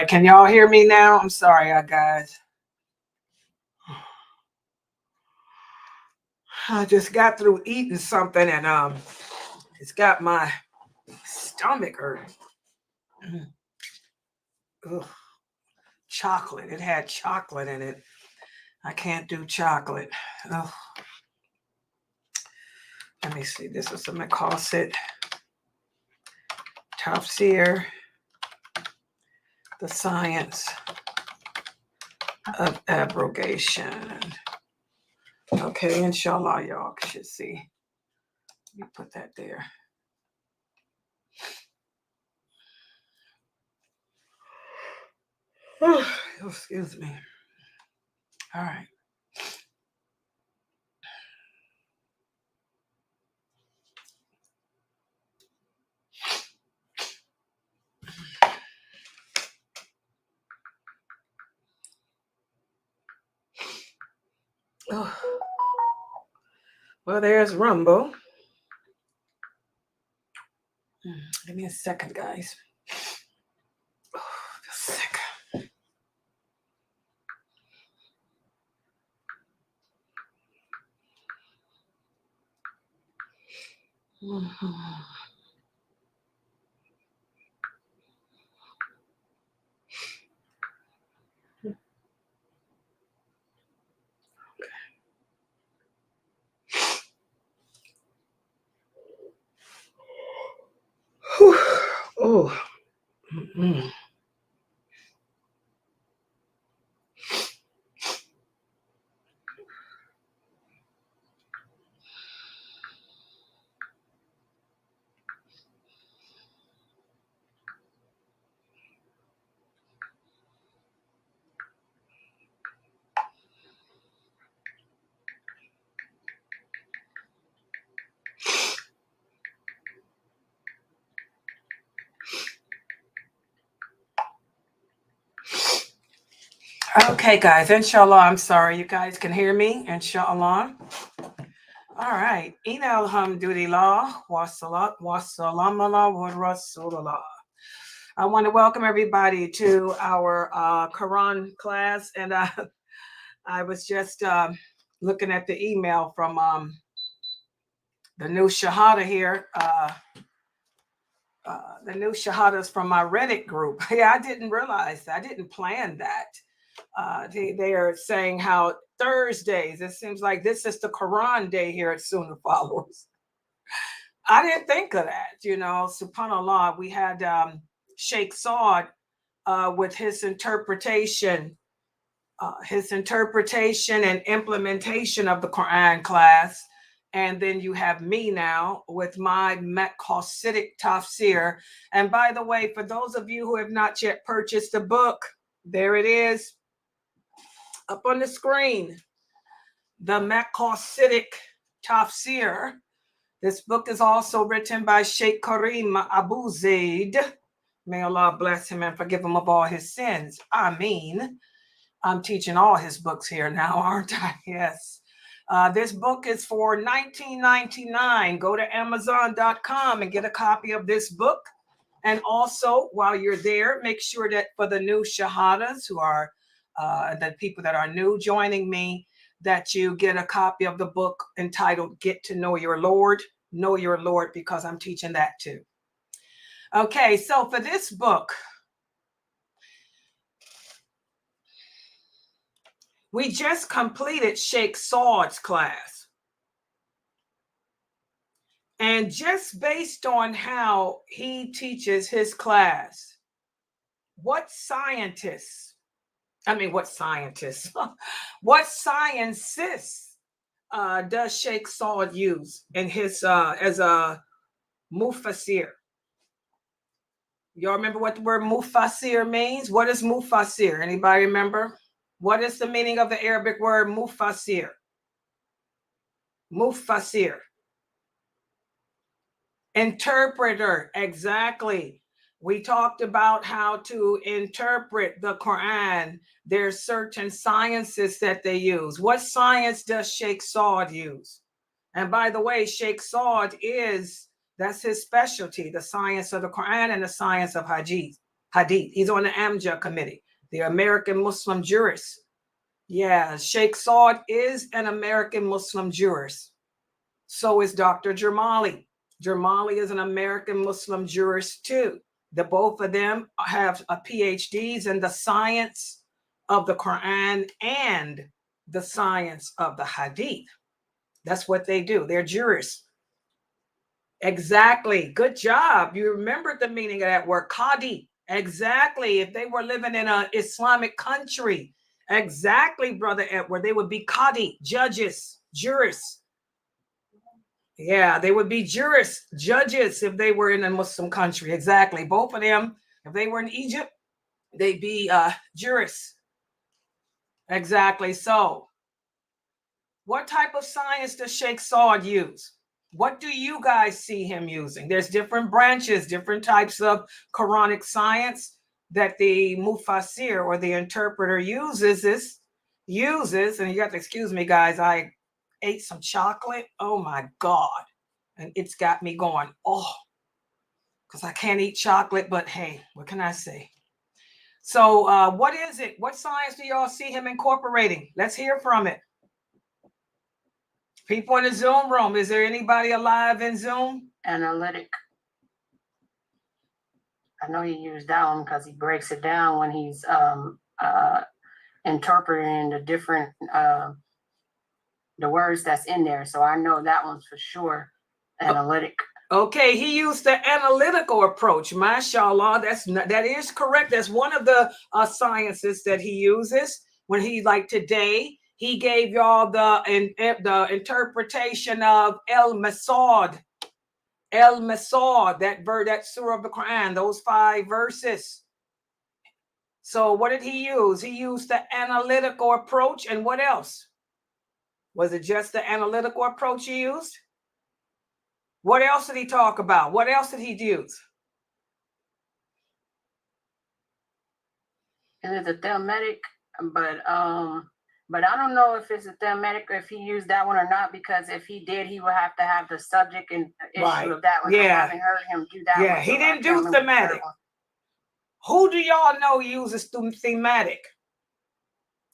Can y'all hear me now? I'm sorry, guys. I just got through eating something and it's got my stomach hurting. Ugh. Chocolate. It had chocolate in it. I can't do chocolate. Ugh. Let me see. This is a Maqasidic Tafsir, the science of abrogation. Okay, inshallah, y'all should see. Let me put that there. Oh, excuse me. All right. Oh. Well, there's Rumble. Give me a second, guys. Oh, just a second. Oh. Okay, guys. Inshallah, I'm sorry. You guys can hear me. Inshallah. All right. Inna alhamdulillah wa salat wa salam ala wa rasulullah. I want to welcome everybody to our Quran class. And I was just looking at the email from the new Shahada here. The new Shahadas from my Reddit group. Yeah, I didn't realize that. I didn't plan that. They are saying how Thursdays, it seems like this is the Quran day here at Sunnahfollowers. I didn't think of that, subhanAllah. We had Sheikh Saud with his interpretation and implementation of the Quran class. And then you have me now with my Maqasidic Tafsir. And by the way, for those of you who have not yet purchased the book, there it is up on the screen. The Maqasidic Tafsir. This book is also written by Sheikh Karim Abu Zaid. May Allah bless him and forgive him of all his sins. Ameen. I'm teaching all his books here now, aren't I? Yes. This book is for $19.99. Go to Amazon.com and get a copy of this book. And also, while you're there, make sure that for the new Shahadas who are the people that are new joining me, that you get a copy of the book entitled Get to Know Your Lord. Know Your Lord, because I'm teaching that too. Okay, so for this book, we just completed Sheikh Saud's class. And just based on how he teaches his class, what scientists does Sheikh Saud use in his as a mufassir? Y'all remember what the word mufassir means? What is mufassir? Anybody remember? What is the meaning of the Arabic word mufassir? Mufassir. Interpreter, exactly. We talked about how to interpret the Quran. There's certain sciences that they use. What science does Sheikh Saud use? And by the way, Sheikh Saud that's his specialty, the science of the Quran and the science of Hadith. Hadith. He's on the AMJA committee, the American Muslim jurist. Yeah, Sheikh Saud is an American Muslim jurist. So is Dr. Jamali. Jamali is an American Muslim jurist too. The both of them have PhDs in the science of the Quran and the science of the Hadith. That's what they do. They're jurists. Exactly. Good job. You remembered the meaning of that word, Qadi. Exactly. If they were living in an Islamic country, exactly, Brother Edward, they would be Qadi, judges, jurists. Yeah, they would be jurists, judges if they were in a Muslim country. Exactly. Both of them, if they were in Egypt, they'd be jurists. Exactly. So, what type of science does Sheikh Saud use? What do you guys see him using? There's different branches, different types of Quranic science that the mufassir or the interpreter uses, and you have to excuse me, guys. I ate some chocolate. Oh my God. And it's got me going, oh, because I can't eat chocolate, but hey, what can I say? So what is it? What science do y'all see him incorporating? Let's hear from it. People in the Zoom room, is there anybody alive in Zoom? Analytic. I know he used that one because he breaks it down when he's interpreting the different the words that's in there. So I know that one's for sure analytic. Okay, he used the analytical approach. Mashallah, that is correct. That's one of the sciences that he uses when he, like today, he gave y'all the interpretation of El-Masad, that surah of the Quran, those 5 verses. So what did he use? He used the analytical approach. And what else? Was it just the analytical approach he used? What else did he talk about? What else did he use? And it's a thematic, but I don't know if it's a thematic, if he used that one or not, because if he did, he would have to have the subject and issue of that one. Yeah. I haven't heard him do that. Yeah, he didn't do thematic. Who do y'all know uses thematic?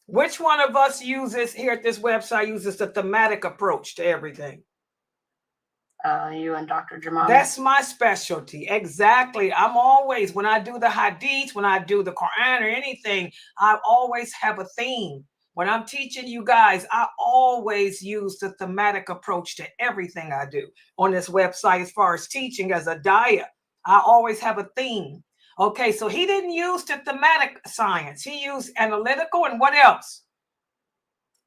Which one of us uses here at this website uses the thematic approach to everything? You and Dr. Jamal. That's my specialty. Exactly. I'm always, when I do the hadith, when I do the Quran or anything, I always have a theme. When I'm teaching you guys, I always use the thematic approach to everything I do on this website. As far as teaching as a daya, I always have a theme. Okay, so he didn't use the thematic science. He used analytical, and what else?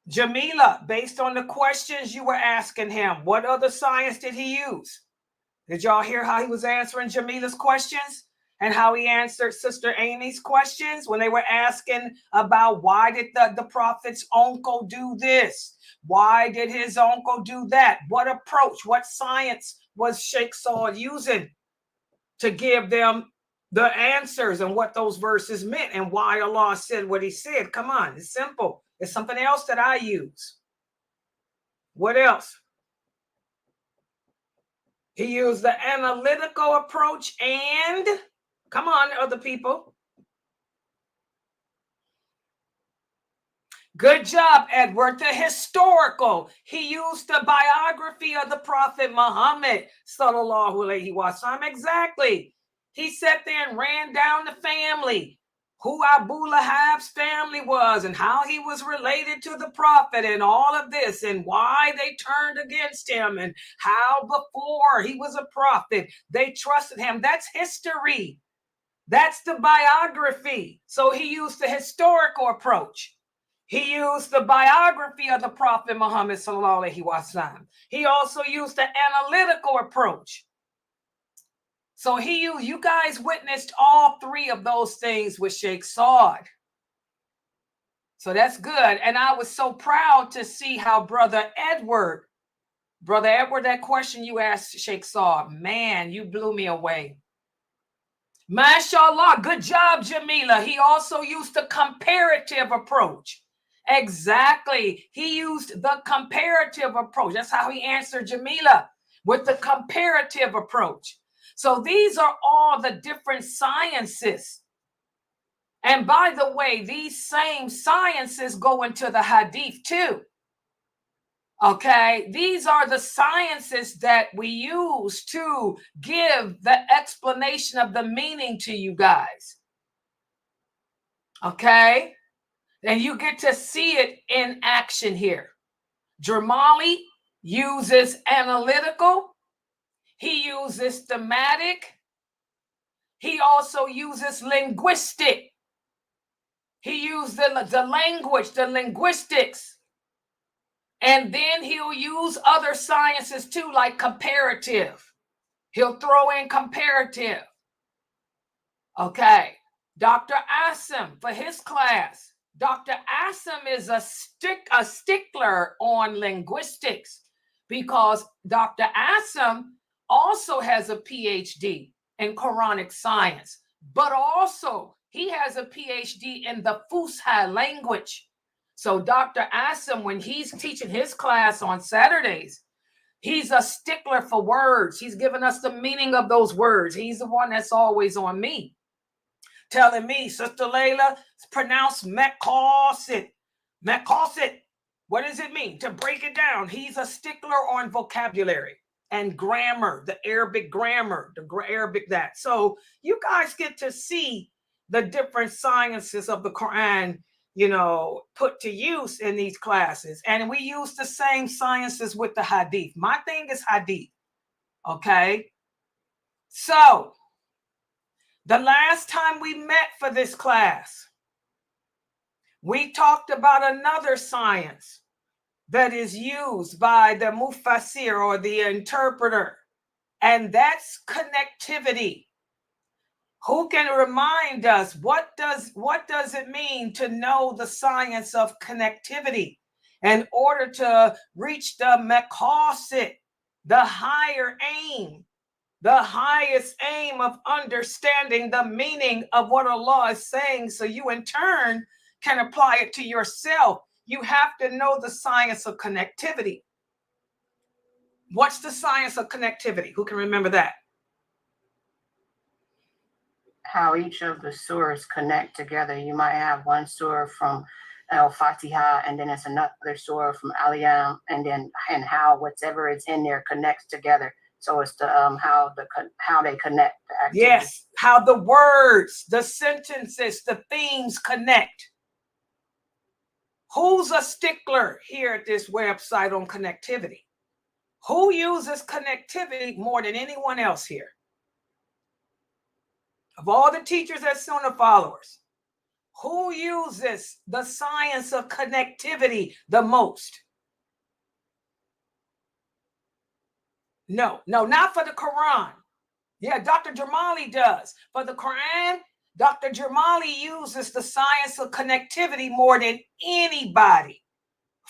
Jamila, based on the questions you were asking him, what other science did he use? Did y'all hear how he was answering Jamila's questions and how he answered Sister Amy's questions when they were asking about why did the prophet's uncle do this? Why did his uncle do that? What approach, what science was Sheikh Saud using to give them the answers and what those verses meant and why Allah said what he said? Come on, it's simple. It's something else that I use. What else? He used the analytical approach and, come on, other people. Good job, Edward. The historical. He used the biography of the Prophet Muhammad, sallallahu alaihi wasallam. Exactly. He sat there and ran down the family, who Abu Lahab's family was and how he was related to the prophet and all of this and why they turned against him and how before he was a prophet, they trusted him. That's history. That's the biography. So he used the historical approach. He used the biography of the Prophet Muhammad sallallahu alaihi wasallam. He also used the analytical approach. So you guys witnessed all 3 of those things with Sheikh Saud. So that's good. And I was so proud to see how Brother Edward, that question you asked Sheikh Saud, man, you blew me away. Mashallah, good job, Jamila. He also used the comparative approach. Exactly. He used the comparative approach. That's how he answered Jamila, with the comparative approach. So these are all the different sciences And by the way, these same sciences go into the hadith too. Okay, these are the sciences that we use to give the explanation of the meaning to you guys. Okay, and you get to see it in action here. Jamali uses analytical, he uses thematic, he also uses linguistic. He used the language, the linguistics. And then he'll use other sciences too, like comparative. He'll throw in comparative. Okay. Dr. Asim, for his class, Dr. Asim is a stickler on linguistics because Dr. Asim also has a PhD in Quranic science, but also he has a PhD in the Fusha language. So Dr. Asim, when he's teaching his class on Saturdays, he's a stickler for words. He's giving us the meaning of those words. He's the one that's always on me, telling me, Sister Layla, pronounce Maqasid. Maqasid. What does it mean? To break it down. He's a stickler on vocabulary and grammar, the Arabic grammar, the Arabic that. So you guys get to see the different sciences of the Quran, you know, put to use in these classes. And we use the same sciences with the hadith. My thing is hadith. Okay. So the last time we met for this class, we talked about another science that is used by the mufassir or the interpreter, and that's connectivity. Who can remind us what does it mean to know the science of connectivity in order to reach the maqasid, the higher aim? The highest aim of understanding the meaning of what Allah is saying, so you in turn can apply it to yourself. You have to know the science of connectivity. What's the science of connectivity? Who can remember that? How each of the surahs connect together. You might have one surah from Al-Fatiha, and then it's another surah from Al-Yam, and how whatever is in there connects together. So it's the how they connect. The yes, how the words, the sentences, the themes connect. Who's a stickler here at this website on connectivity? Who uses connectivity more than anyone else here? Of all the teachers at Sunnahfollowers, who uses the science of connectivity the most? No, not for the Quran. Yeah, Dr. Jamali does. For the Quran, Dr. Jamali uses the science of connectivity more than anybody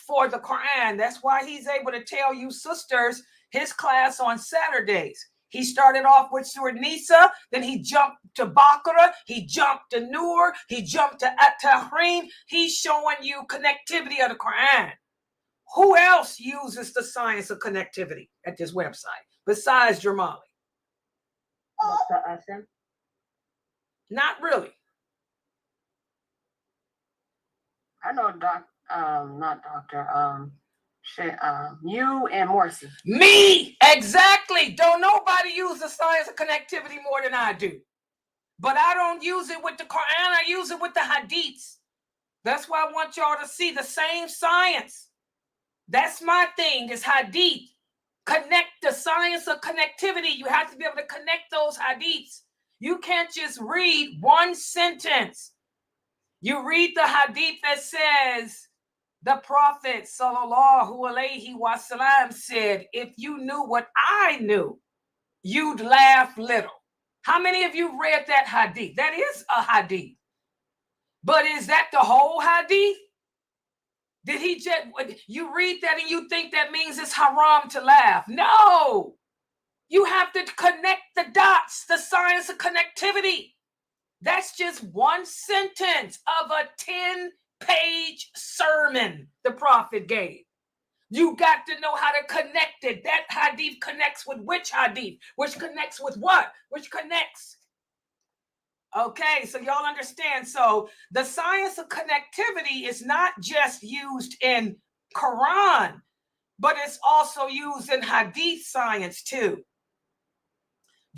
for the Quran. That's why he's able to tell you sisters his class on Saturdays. He started off with Surah Nisa, then he jumped to Baqarah, he jumped to Nur, he jumped to At-Tahrim. He's showing you connectivity of the Quran. Who else uses the science of connectivity at this website besides Jamali? Not really. I know you and Morsi. Me, exactly. Don't nobody use the science of connectivity more than I do. But I don't use it with the Quran, I use it with the hadiths. That's why I want y'all to see the same science. That's my thing, is hadith. Connect the science of connectivity. You have to be able to connect those hadiths. You can't just read one sentence. You read the hadith that says, the Prophet sallallahu alaihi wasallam said, if you knew what I knew, you'd laugh little. How many of you read that hadith? That is a hadith. But is that the whole hadith? Did he just, you read that and you think that means it's haram to laugh? No. You have to connect the dots, the science of connectivity. That's just one sentence of a 10-page sermon the Prophet gave. You got to know how to connect it. That hadith connects with which hadith? Which connects with what? Which connects Okay, so y'all understand. So the science of connectivity is not just used in Quran, but it's also used in Hadith science too.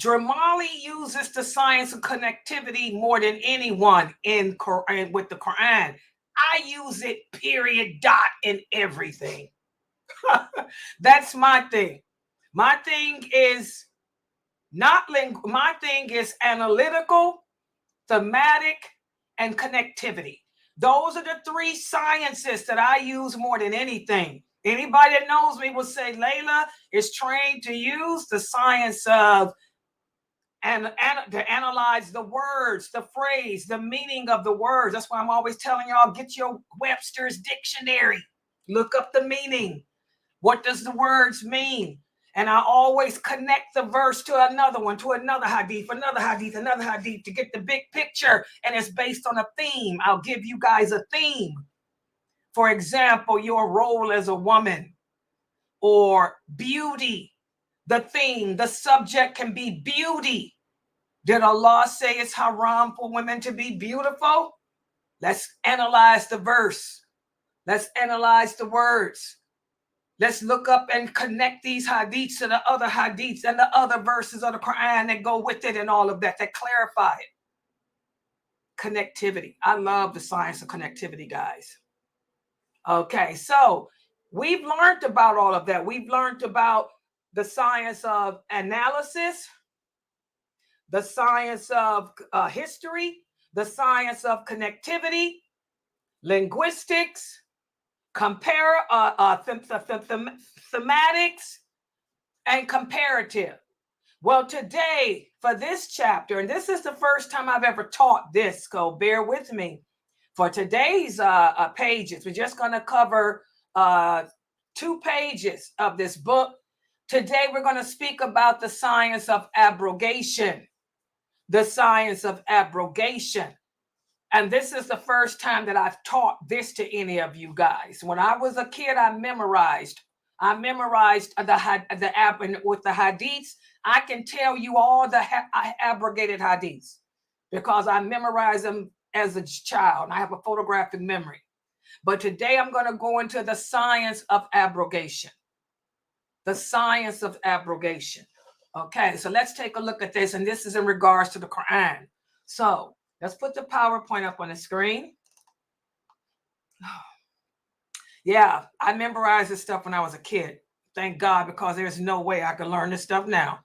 Dramali uses the science of connectivity more than anyone in Quran with the Quran. I use it, period, dot, in everything. That's my thing. My thing is not my thing is analytical, thematic, and connectivity. Those are the three sciences that I use more than anything. Anybody that knows me will say Layla is trained to use the science of and to analyze the words, the phrase, the meaning of the words. That's why I'm always telling y'all, get your Webster's dictionary, look up the meaning. What does the words mean? And I always connect the verse to another one, to another hadith, another hadith to get the big picture. And it's based on a theme. I'll give you guys a theme. For example, your role as a woman or beauty. The theme, the subject can be beauty. Did Allah say it's haram for women to be beautiful? Let's analyze the verse. Let's analyze the words. Let's look up and connect these hadiths to the other hadiths and the other verses of the Quran that go with it and all of that clarify it. Connectivity. I love the science of connectivity, guys. Okay, so we've learned about all of that. We've learned about the science of analysis, the science of history, the science of connectivity, linguistics, thematics, and comparative. Well, today for this chapter, and this is the first time I've ever taught this, so bear with me. For today's pages, we're just going to cover 2 pages of this book. Today, we're going to speak about the science of abrogation. The science of abrogation. And this is the first time that I've taught this to any of you guys. When I was a kid, I memorized with the hadiths. I can tell you all the abrogated hadiths because I memorized them as a child. And I have a photographic memory. But today I'm going to go into the science of abrogation. The science of abrogation. Okay, so let's take a look at this. And this is in regards to the Quran. So let's put the PowerPoint up on the screen. Yeah, I memorized this stuff when I was a kid. Thank God, because there's no way I could learn this stuff now.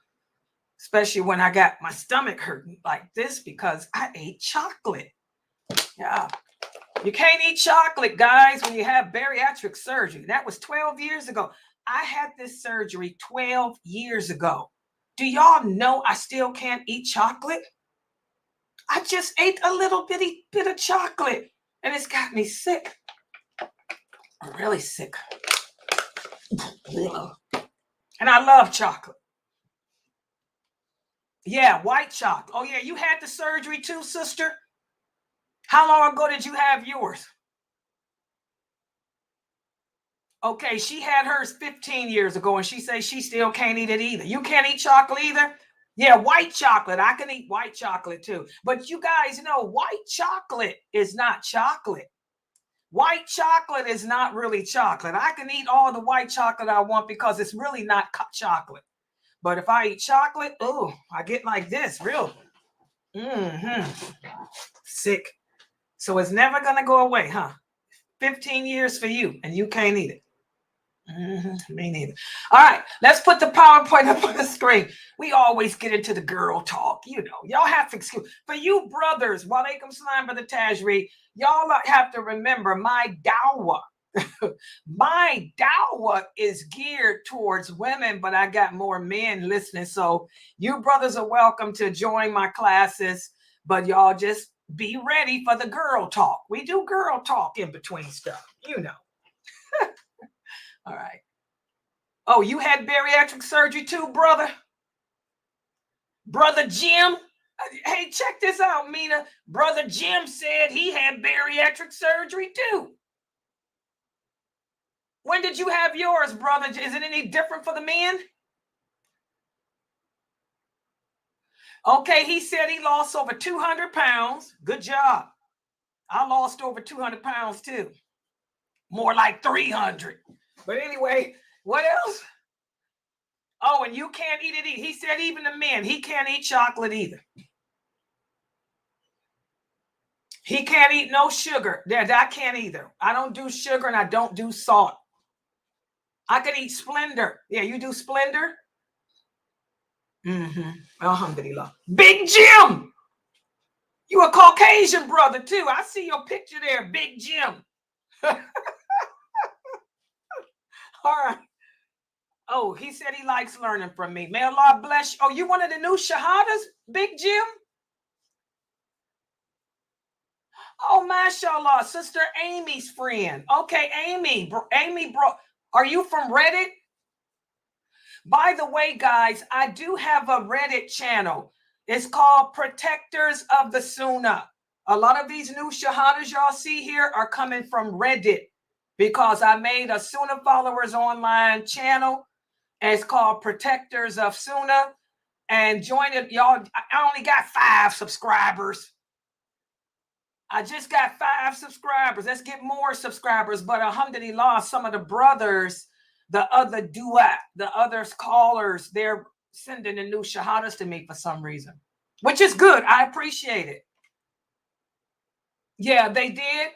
Especially when I got my stomach hurting like this because I ate chocolate. Yeah, you can't eat chocolate, guys, when you have bariatric surgery. That was 12 years ago. I had this surgery 12 years ago. Do y'all know I still can't eat chocolate? I just ate a little bitty bit of chocolate and it's got me sick. I'm really sick. And I love chocolate. Yeah, white chocolate. Oh, yeah, you had the surgery too, sister? How long ago did you have yours? Okay, she had hers 15 years ago and she says she still can't eat it either. You can't eat chocolate either? Yeah, white chocolate. I can eat white chocolate too. But you guys know white chocolate is not chocolate. White chocolate is not really chocolate. I can eat all the white chocolate I want because it's really not chocolate. But if I eat chocolate, oh, I get like this, real. Sick. So it's never going to go away, huh? 15 years for you and you can't eat it. Me neither. All right, let's put the PowerPoint up on the screen. We always get into the girl talk, you know. Y'all have to excuse. For you brothers, walaikum salam, Brother Tajri, y'all have to remember my dawah. My dawah is geared towards women, but I got more men listening. So you brothers are welcome to join my classes, but y'all just be ready for the girl talk. We do girl talk in between stuff, you know. All right. Oh, you had bariatric surgery too, brother? Brother Jim? Hey, check this out, Mina. Brother Jim said he had bariatric surgery too. When did you have yours, brother? Is it any different for the men? Okay, he said he lost over 200 pounds. Good job. I lost over 200 pounds too. More like 300. But anyway, what else? Oh, and you can't eat it. He said even the men, he can't eat chocolate either. He can't eat no sugar. I can't either. I don't do sugar and I don't do salt. I can eat Splendor. Yeah, you do Splendor? Alhamdulillah. Big Jim. You a Caucasian brother too. I see your picture there, Big Jim. All right. Oh, he said he likes learning from me. May Allah bless you. Oh, you one of the new Shahadas, Big Jim? Oh, mashallah, Sister Amy's friend. Okay, Amy, are you from Reddit? By the way, guys, I do have a Reddit channel. It's called Protectors of the Sunnah. A lot of these new Shahadas y'all see here are coming from Reddit because I made a Sunnahfollowers online channel. And it's called Protectors of Sunnah. And join it, y'all. I only got 5 subscribers. I just got 5 subscribers. Let's get more subscribers. But alhamdulillah, some of the brothers, the other duat, the other callers, they're sending the new shahadas to me for some reason, which is good. I appreciate it. Yeah, they did.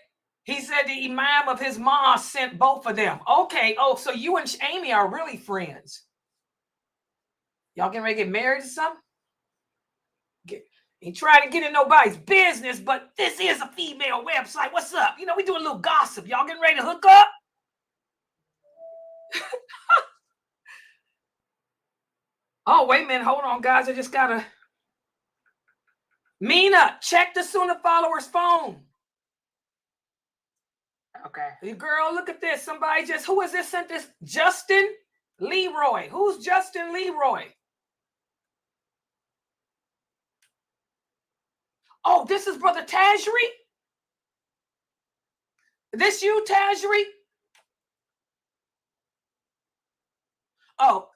He said the imam of his mosque sent both of them. Okay. Oh, so you and Amy are really friends. Y'all getting ready to get married or something? Ain't trying to get in nobody's business, but this is a female website. What's up? You know, we doing a little gossip. Y'all getting ready to hook up? Oh, wait a minute. Hold on, guys. I just gotta. Mina, check the Sunnahfollowers phone. Okay. You girl, look at this. Somebody just, who is this sent this? Justin Leroy. Who's Justin Leroy? Oh, this is Brother Tajri? This you, Tajri? Oh,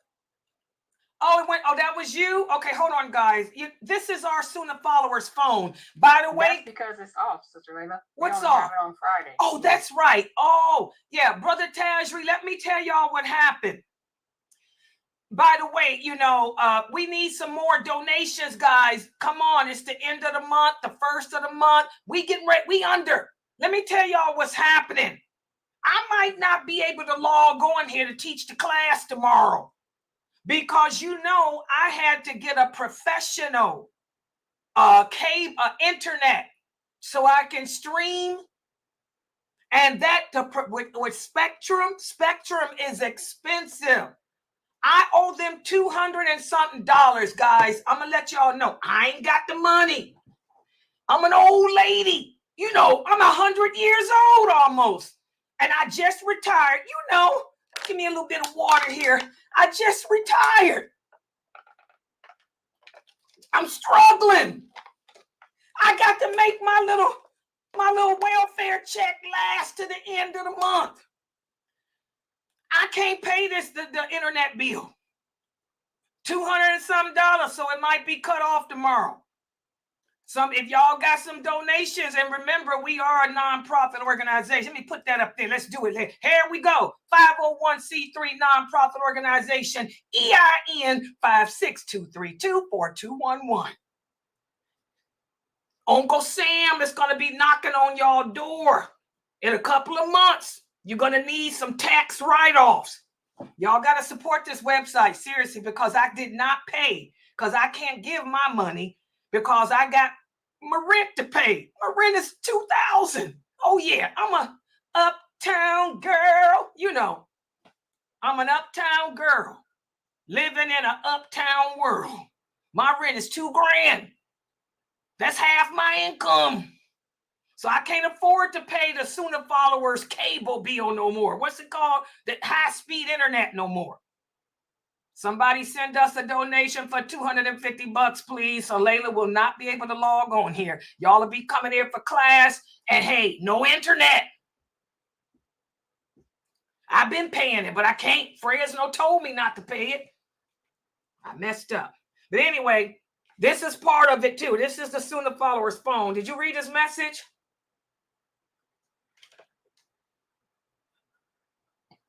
it went. Oh, that was you? Okay, hold on, guys. This is our Sunnahfollowers phone. By the way. That's because it's off, Sister Layla. What's off? Have it on Friday. Oh, that's right. Oh, yeah. Brother Tajri, let me tell y'all what happened. By the way, you know, we need some more donations, guys. Come on. It's the end of the month, the first of the month. We getting ready. We under. Let me tell y'all what's happening. I might not be able to log on here to teach the class tomorrow because, you know, I had to get a professional cable internet so I can stream. And that with Spectrum is expensive. I owe them $200 and something, guys. I'm gonna let y'all know. I ain't got the money. I'm an old lady. You know, I'm 100 years old almost. And I just retired. You know, give me a little bit of water here. I just retired. I'm struggling. I got to make my little welfare check last to the end of the month. I can't pay the internet bill. $200 and something, so it might be cut off tomorrow. If y'all got some donations, and remember, we are a nonprofit organization. Let me put that up there. Let's do it. Here we go. 501c3 nonprofit organization, EIN 562324211. Uncle Sam is going to be knocking on y'all door in a couple of months. You're going to need some tax write-offs. Y'all got to support this website, seriously, because I did not pay, because I can't give my money because I got my rent to pay. My rent is $2,000. Oh, yeah, I'm a uptown girl. You know, I'm an uptown girl living in an uptown world. My rent is $2,000. That's half my income. So I can't afford to pay the Sunnahfollowers cable bill no more. What's it called? The high-speed internet no more. Somebody send us a donation for $250, please, so Layla will not be able to log on here. Y'all will be coming here for class, and hey, no internet. I've been paying it, but I can't. Fresno told me not to pay it. I messed up. But anyway, This is part of it too. This is the Sunnahfollowers phone. Did you read his message?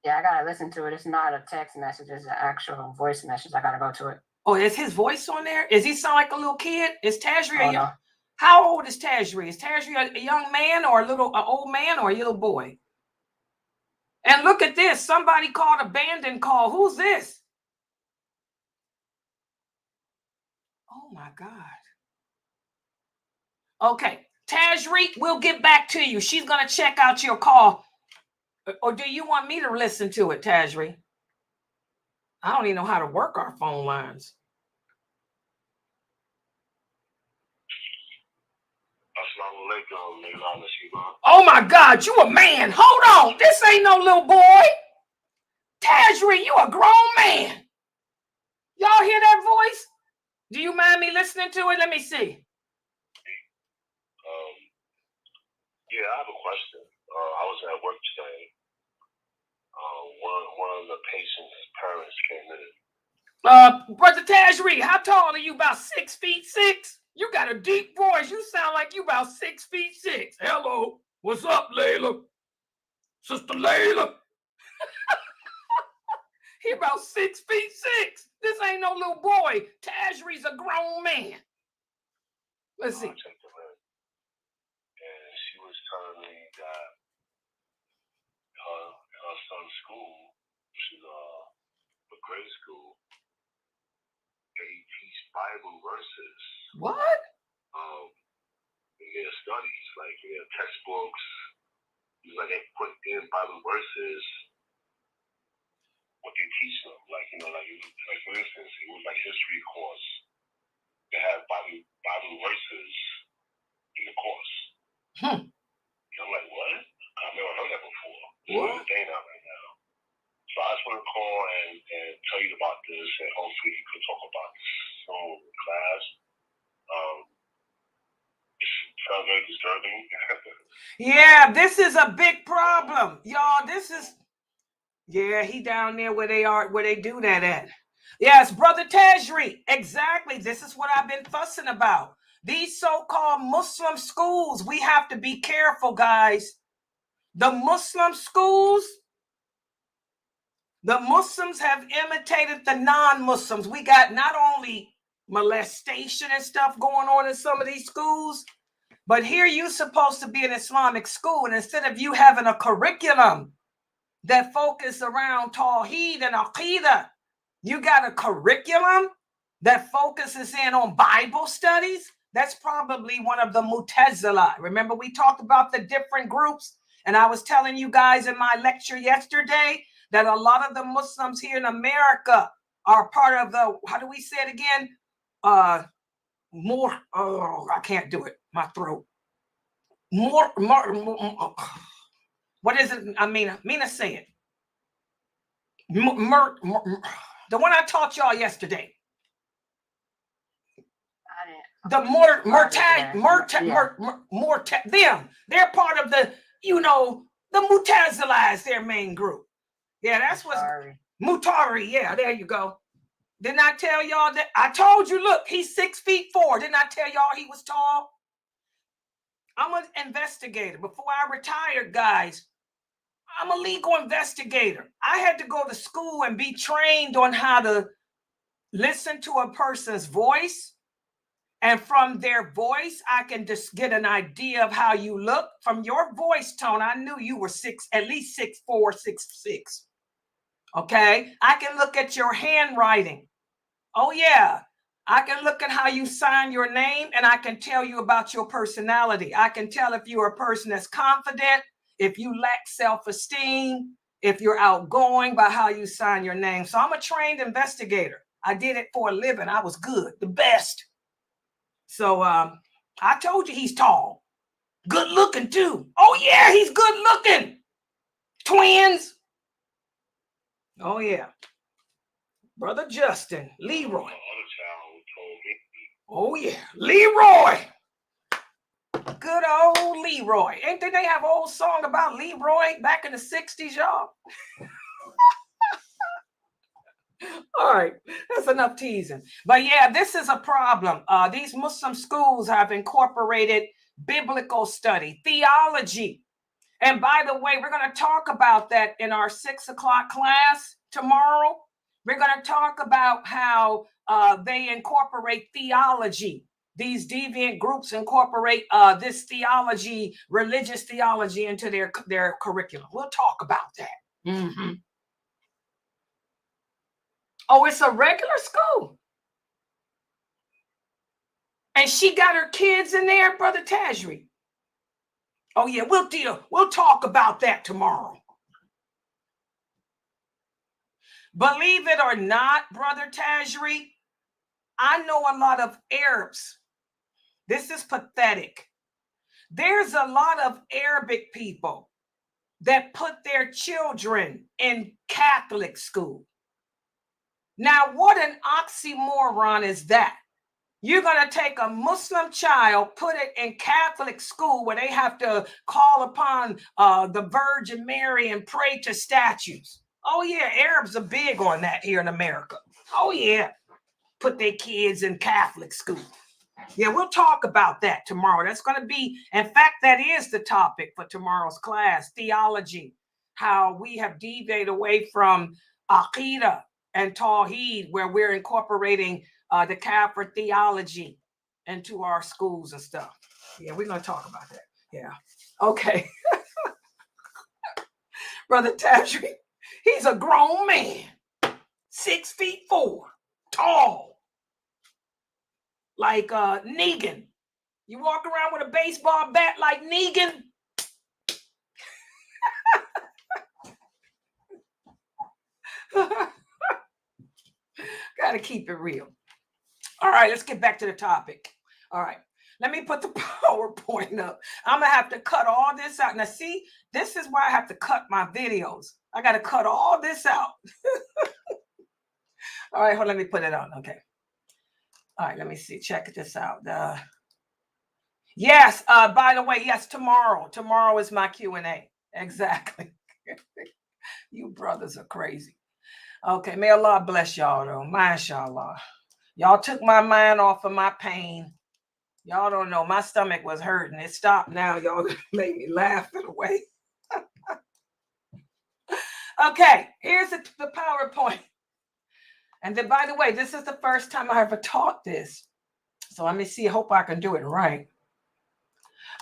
Yeah, I gotta listen to it. It's not a text message, it's an actual voice message. I gotta go to it. Oh, is his voice on there? Is he sound like a little kid? Is Tajri Oh, a young? no. How old is Tajri? Is Tajri a young man or an old man or a little boy? And look at this. Somebody called abandoned call. Who's this? Oh my God. Okay. Tajri, we'll get back to you. She's going to check out your call. Or do you want me to listen to it, Tajri? I don't even know how to work our phone lines. Oh my God, you a man. Hold on. This ain't no little boy. Tajri, you a grown man. Y'all hear that voice? Do you mind me listening to it? Let me see. Yeah, I have a question. I was at work today. One of the patient's parents came in. Brother Tajri, how tall are you? About 6'6"? You got a deep voice. You sound like you about 6'6". Hello, what's up, Layla? Sister Layla. He about 6'6". This ain't no little boy. Tajri's a grown man. Let's see. And she was telling me that her son's school, which is a grade school, they teach Bible verses. What? In their studies, like in their textbooks, like they put in Bible verses. What they teach them, like for instance, it was like history course. They have Bible verses in the course. I'm like, what? I've never heard that before. What? It's a thing out right now. So I just want to call and tell you about this, and hopefully you could talk about this soon in class. It sounds very disturbing. Yeah, this is a big problem, y'all. He down there where they do that at. Yes, Brother Tajri, exactly. This is what I've been fussing about. These so-called Muslim schools, we have to be careful, guys. The Muslim schools, the Muslims have imitated the non-Muslims. We got not only molestation and stuff going on in some of these schools, but here you're supposed to be an Islamic school, and instead of you having a curriculum that focus around Tawheed and Aqidah, you got a curriculum that focuses in on Bible studies. That's probably one of the Mu'tazila. Remember, we talked about the different groups, and I was telling you guys in my lecture yesterday that a lot of the Muslims here in America are part of the, how do we say it again? I can't do it. My throat. More, what is it? Mina, say it. The one I taught y'all yesterday. The them. They're part of the, the Mu'tazila is their main group. Yeah, that's what's Mutari. Yeah, there you go. Didn't I tell y'all that? I told you, look, he's 6'4". Didn't I tell y'all he was tall? I'm an investigator. Before I retired, guys, I'm a legal investigator. I had to go to school and be trained on how to listen to a person's voice. And from their voice, I can just get an idea of how you look. From your voice tone, I knew you were at least 6'4", 6'6". Okay? I can look at your handwriting. Oh, yeah. I can look at how you sign your name, and I can tell you about your personality. I can tell if you're a person that's confident, if you lack self-esteem, if you're outgoing by how you sign your name. So I'm a trained investigator. I did it for a living. I was good, the best. So I told you he's tall. Good looking, too. Oh, yeah, he's good looking. Twins. Oh, yeah. Brother Justin, Leroy. Oh, yeah. Leroy. Good old Leroy. Ain't they have an old song about Leroy back in the 60s, y'all? All right, that's enough teasing. But yeah, this is a problem. These Muslim schools have incorporated biblical study, theology. And by the way, we're going to talk about that in our 6 o'clock class tomorrow. We're going to talk about how they incorporate theology. These deviant groups incorporate this theology, religious theology, into their curriculum. We'll talk about that. Mm-hmm. Oh, it's a regular school. And she got her kids in there, Brother Tajri. Oh, yeah, we'll talk about that tomorrow. Believe it or not, Brother Tajri, I know a lot of Arabs. This is pathetic. There's a lot of Arabic people that put their children in Catholic school. Now, what an oxymoron is that? You're going to take a Muslim child, put it in Catholic school where they have to call upon the Virgin Mary and pray to statues. Oh, yeah, Arabs are big on that here in America. Oh, yeah, put their kids in Catholic school. Yeah, we'll talk about that tomorrow. That's going to be, in fact, that is the topic for tomorrow's class, theology, how we have deviated away from Aqidah and Tawheed, where we're incorporating the Kafir theology into our schools and stuff. Yeah, we're going to talk about that. Yeah. Okay. Brother Tajri, he's a grown man, 6'4", tall, like Negan. You walk around with a baseball bat like Negan. Got to keep it real. All right, let's get back to the topic. All right, let me put the PowerPoint up. I'm going to have to cut all this out. Now, see, this is why I have to cut my videos. I got to cut all this out. All right, hold on, let me put it on. Okay. All right, let me see. Check this out. Yes, by the way, yes, tomorrow. Tomorrow is my Q&A. Exactly. You brothers are crazy. Okay, may Allah bless y'all, though. MashaAllah. Y'all took my mind off of my pain. Y'all don't know. My stomach was hurting. It stopped now. Y'all made me laugh it away. Okay, here's the PowerPoint. And then, by the way, this is the first time I ever taught this. So let me see. I hope I can do it right.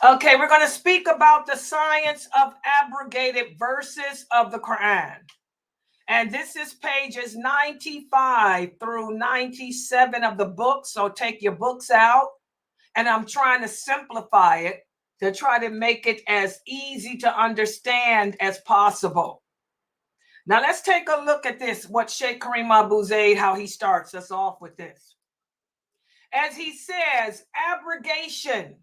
Okay, we're going to speak about the science of abrogated verses of the Quran. And this is pages 95 through 97 of the book. So take your books out. And I'm trying to simplify it to try to make it as easy to understand as possible. Now, let's take a look at this, what Sheikh Kareem Abu Zaid, how he starts us off with this. As he says, abrogation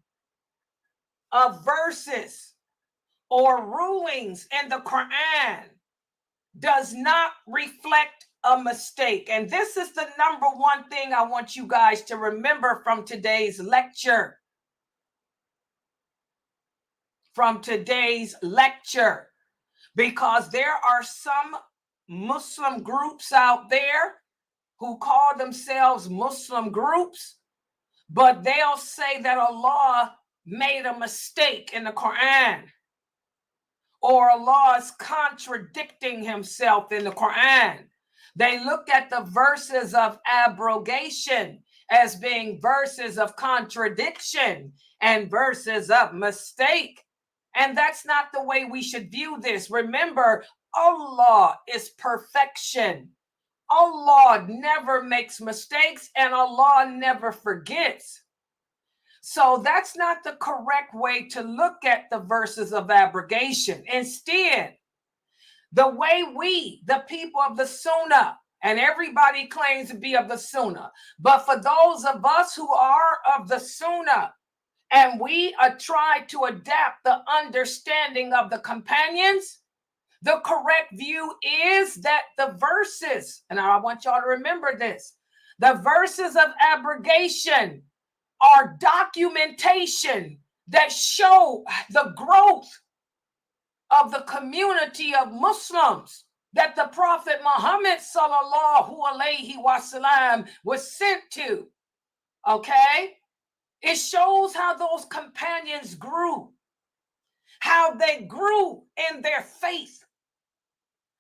of verses or rulings in the Quran does not reflect a mistake. And this is the number one thing I want you guys to remember from today's lecture. Because there are some Muslim groups out there who call themselves Muslim groups, but they'll say that Allah made a mistake in the Quran, or Allah is contradicting himself in the Quran. They look at the verses of abrogation as being verses of contradiction and verses of mistake. And that's not the way we should view this. Remember, Allah is perfection. Allah never makes mistakes and Allah never forgets. So that's not the correct way to look at the verses of abrogation. Instead, the way we, the people of the Sunnah, and everybody claims to be of the Sunnah, but for those of us who are of the Sunnah, and we try to adapt the understanding of the companions, the correct view is that the verses, and I want y'all to remember this, the verses of abrogation are documentation that show the growth of the community of Muslims that the Prophet Muhammad sallallahu alaihi wasallam was sent to. Okay? It shows how those companions grew, how they grew in their faith,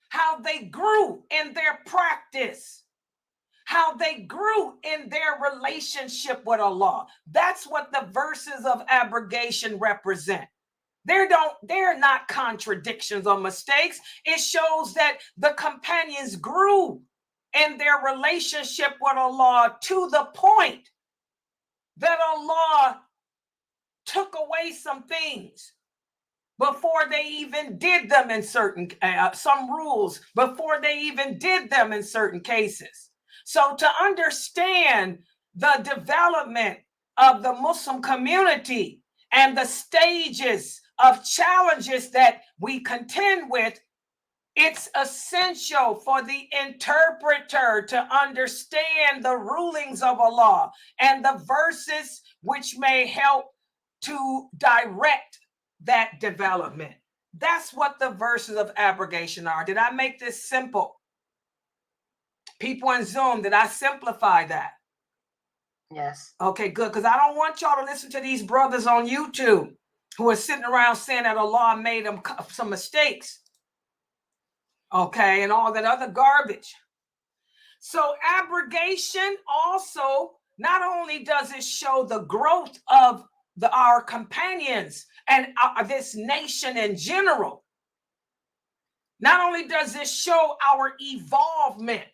how they grew in their practice, how they grew in their relationship with Allah. That's what the verses of abrogation represent. They're not contradictions or mistakes. It shows that the companions grew in their relationship with Allah to the point that Allah took away some things before they even did them in certain, some rules, before they even did them in certain cases. So to understand the development of the Muslim community and the stages of challenges that we contend with, it's essential for the interpreter to understand the rulings of Allah and the verses which may help to direct that development. That's what the verses of abrogation are. Did I make this simple? People in Zoom, did I simplify that? Yes. Okay, good. Because I don't want y'all to listen to these brothers on YouTube who are sitting around saying that Allah made them some mistakes. Okay, and all that other garbage. So abrogation also, not only does it show the growth of our companions and this nation in general, not only does it show our evolvement,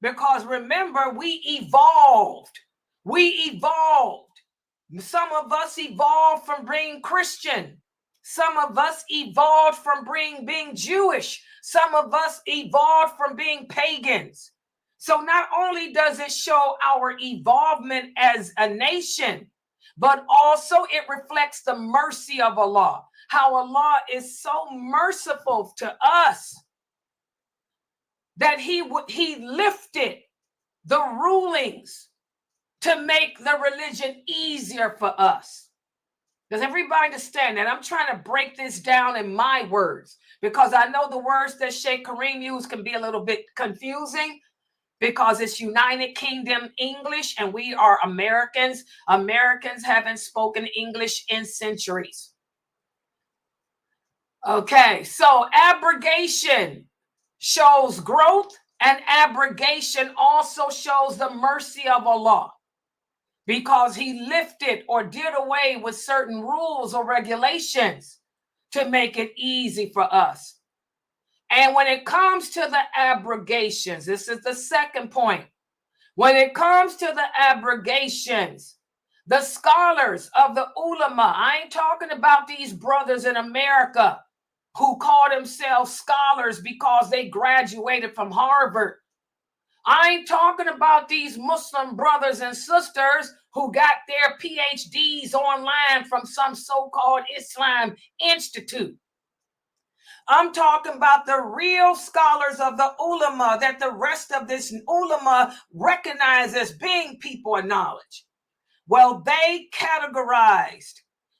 because remember, we evolved. Some of us evolved from being Christian. Some of us evolved from being Jewish. Some of us evolved from being pagans. So not only does it show our evolvement as a nation, but also it reflects the mercy of Allah. How Allah is so merciful to us that he lifted the rulings to make the religion easier for us. Does everybody understand that? I'm trying to break this down in my words because I know the words that Sheikh Kareem used can be a little bit confusing because it's United Kingdom English and we are Americans. Americans haven't spoken English in centuries. Okay, so abrogation shows growth and abrogation also shows the mercy of Allah, because he lifted or did away with certain rules or regulations to make it easy for us. And when it comes to the abrogations, this is the second point. When it comes to the abrogations, the scholars of the ulama, I ain't talking about these brothers in America who call themselves scholars because they graduated from Harvard. I ain't talking about these Muslim brothers and sisters who got their PhDs online from some so-called Islam institute. I'm talking about the real scholars of the ulama that the rest of this ulama recognize as being people of knowledge. Well, they categorized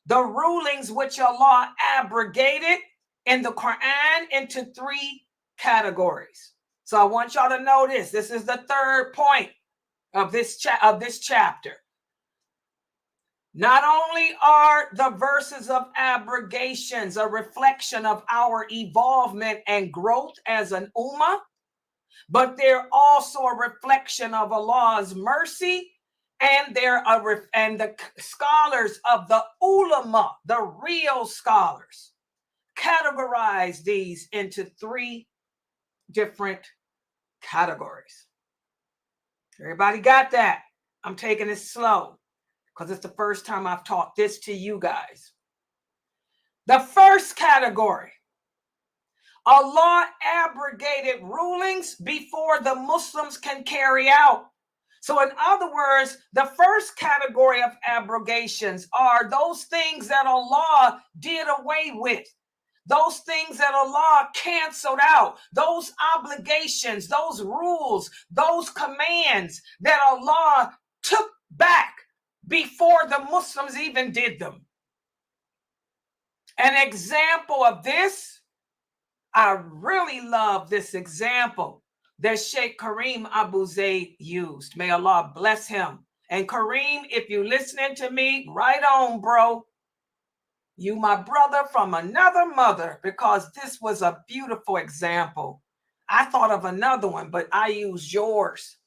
the rulings which Allah abrogated in the Quran into three categories. So I want y'all to know this. This is the third point of this chapter. Not only are the verses of abrogations a reflection of our evolvement and growth as an ummah, but they're also a reflection of Allah's mercy, and the scholars of the ulama, the real scholars, categorize these into three different categories. Everybody got that? I'm taking it slow because it's the first time I've taught this to you guys. The first category, Allah abrogated rulings before the Muslims can carry out. So in other words, the first category of abrogations are those things that Allah did away with. Those things that Allah canceled out, those obligations, those rules, those commands that Allah took back before the Muslims even did them. An example of this I really love this example that Sheikh Kareem Abu Zaid used. May Allah bless him. And Kareem, if you're listening to me, right on, bro. You my brother from another mother, because this was a beautiful example. I thought of another one, but I used yours.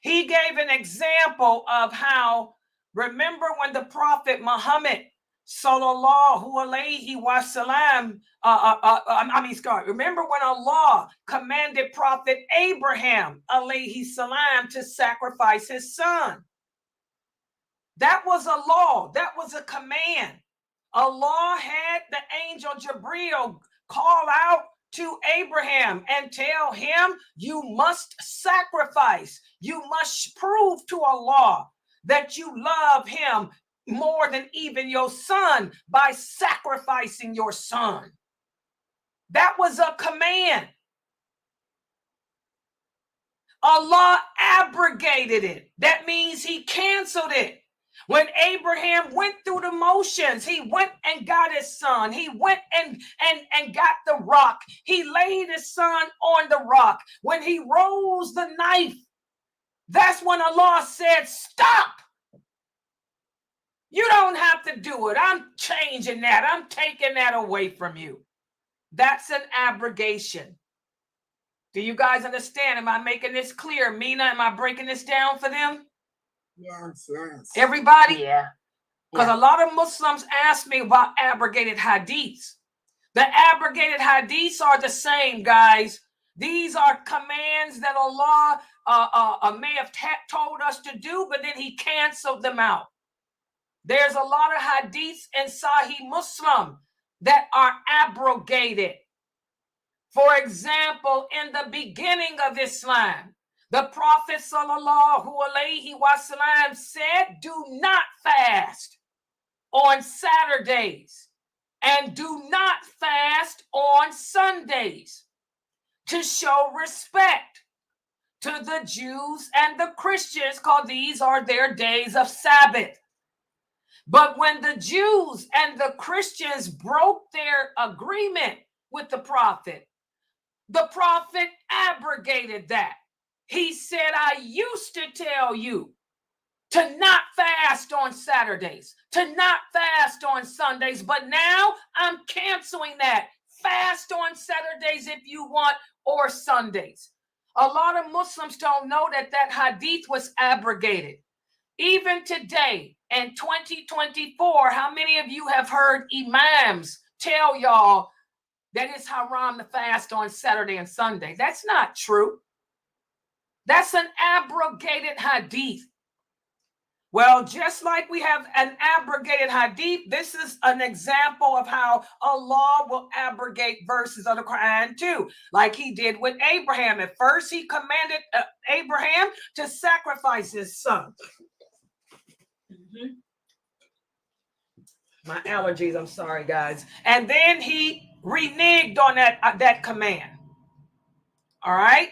He gave an example of how, remember when the Prophet Muhammad sallallahu alayhi wasallam, remember when Allah commanded Prophet Abraham alayhi salam to sacrifice his son? That was a law. That was a command. Allah had the angel Jibreel call out to Abraham and tell him, you must sacrifice. You must prove to Allah that you love him more than even your son by sacrificing your son. That was a command. Allah abrogated it. That means he canceled it. When Abraham went through the motions, he went and got his son. He went and got the rock. He laid his son on the rock. When he rose the knife, that's when Allah said, stop. You don't have to do it. I'm changing that. I'm taking that away from you. That's an abrogation. Do you guys understand? Am I making this clear? Mina, am I breaking this down for them? Yes, yes. Everybody? Yeah. Because a lot of Muslims ask me about abrogated hadiths. The abrogated hadiths are the same, guys. These are commands that Allah may have told us to do, but then he canceled them out. There's a lot of hadiths in Sahih Muslim that are abrogated. For example, in the beginning of Islam, the Prophet sallallahu alaihi wasallam said, do not fast on Saturdays and do not fast on Sundays to show respect to the Jews and the Christians, because these are their days of Sabbath. But when the Jews and the Christians broke their agreement with the Prophet abrogated that. He said, I used to tell you to not fast on Saturdays, to not fast on Sundays, but now I'm canceling that. Fast on Saturdays if you want, or Sundays. A lot of Muslims don't know that that hadith was abrogated. Even today, in 2024, how many of you have heard imams tell y'all that it's haram to fast on Saturday and Sunday? That's not true. That's an abrogated hadith. Well, just like we have an abrogated hadith, this is an example of how Allah will abrogate verses of the Quran too, like he did with Abraham. At first, he commanded Abraham to sacrifice his son. My allergies, I'm sorry, guys. And then he reneged on that command. All right.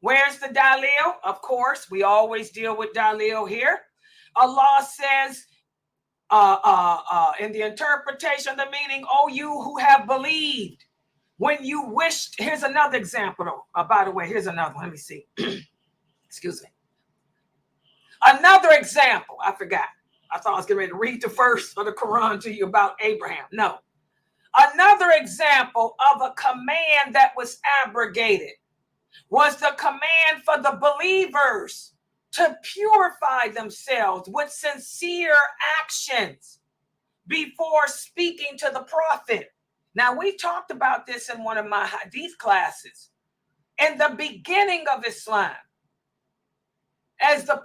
Where's the dalil? Of course, we always deal with dalil here. Allah says in the interpretation of the meaning, oh, you who have believed, when you wished, here's another example. By the way, here's another one. Let me see. Excuse me. Another example. I forgot. I thought I was getting ready to read the verse of the Quran to you about Abraham. No. Another example of a command that was abrogated was the command for the believers to purify themselves with sincere actions before speaking to the prophet. Now, we talked about this in one of my hadith classes. In the beginning of Islam, as the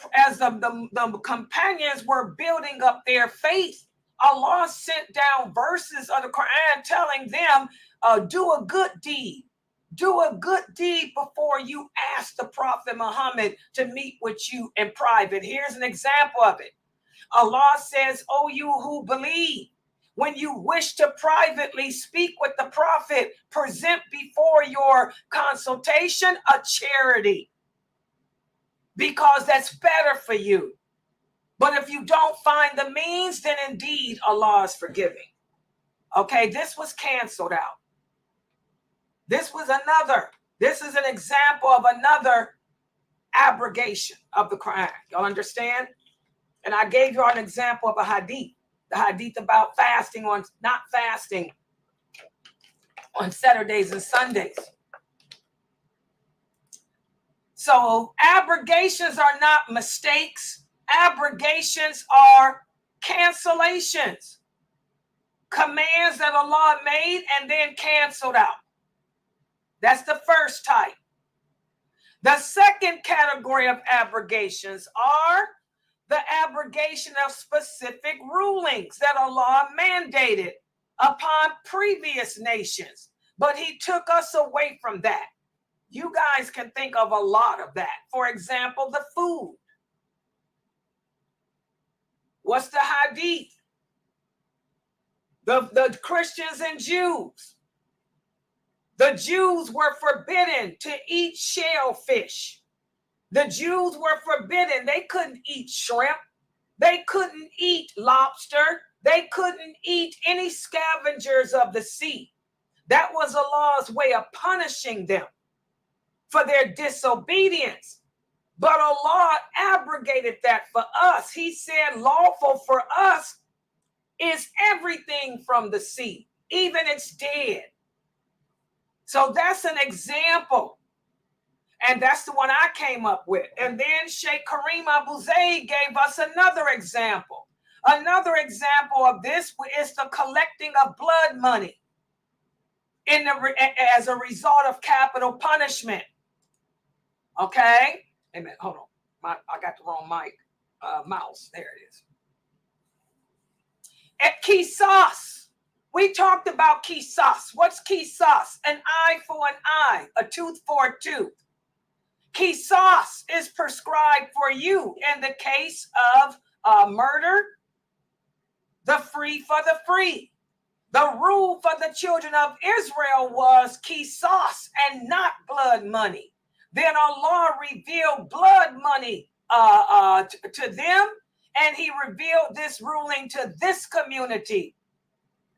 companions were building up their faith, Allah sent down verses of the Quran telling them, do a good deed. Do a good deed before you ask the Prophet Muhammad to meet with you in private. Here's an example of it. Allah says, oh, you who believe, when you wish to privately speak with the Prophet, present before your consultation a charity, because that's better for you. But if you don't find the means, then indeed Allah is forgiving. Okay, this was canceled out. This is an example of another abrogation of the Quran. Y'all understand? And I gave you an example of a hadith, the hadith about not fasting on Saturdays and Sundays. So abrogations are not mistakes. Abrogations are cancellations. Commands that Allah made and then canceled out. That's the first type. The second category of abrogations are the abrogation of specific rulings that Allah mandated upon previous nations. But he took us away from that. You guys can think of a lot of that. For example, the food. What's the hadith? The Christians and Jews. The Jews were forbidden to eat shellfish. The Jews were forbidden. They couldn't eat shrimp. They couldn't eat lobster. They couldn't eat any scavengers of the sea. That was Allah's way of punishing them for their disobedience. But Allah abrogated that for us. He said lawful for us is everything from the sea, even its dead. So that's an example. And that's the one I came up with. And then Sheikh Kareem Abu Zayd gave us another example. Another example of this is the collecting of blood money as a result of capital punishment. Okay? Wait a minute, hold on. I got the wrong mouse. There it is. At Qisas, we talked about Qisas. What's Qisas? An eye for an eye, a tooth for a tooth. Qisas is prescribed for you in the case of murder, the free for the free. The rule for the children of Israel was Qisas and not blood money. Then Allah revealed blood money to them, and he revealed this ruling to this community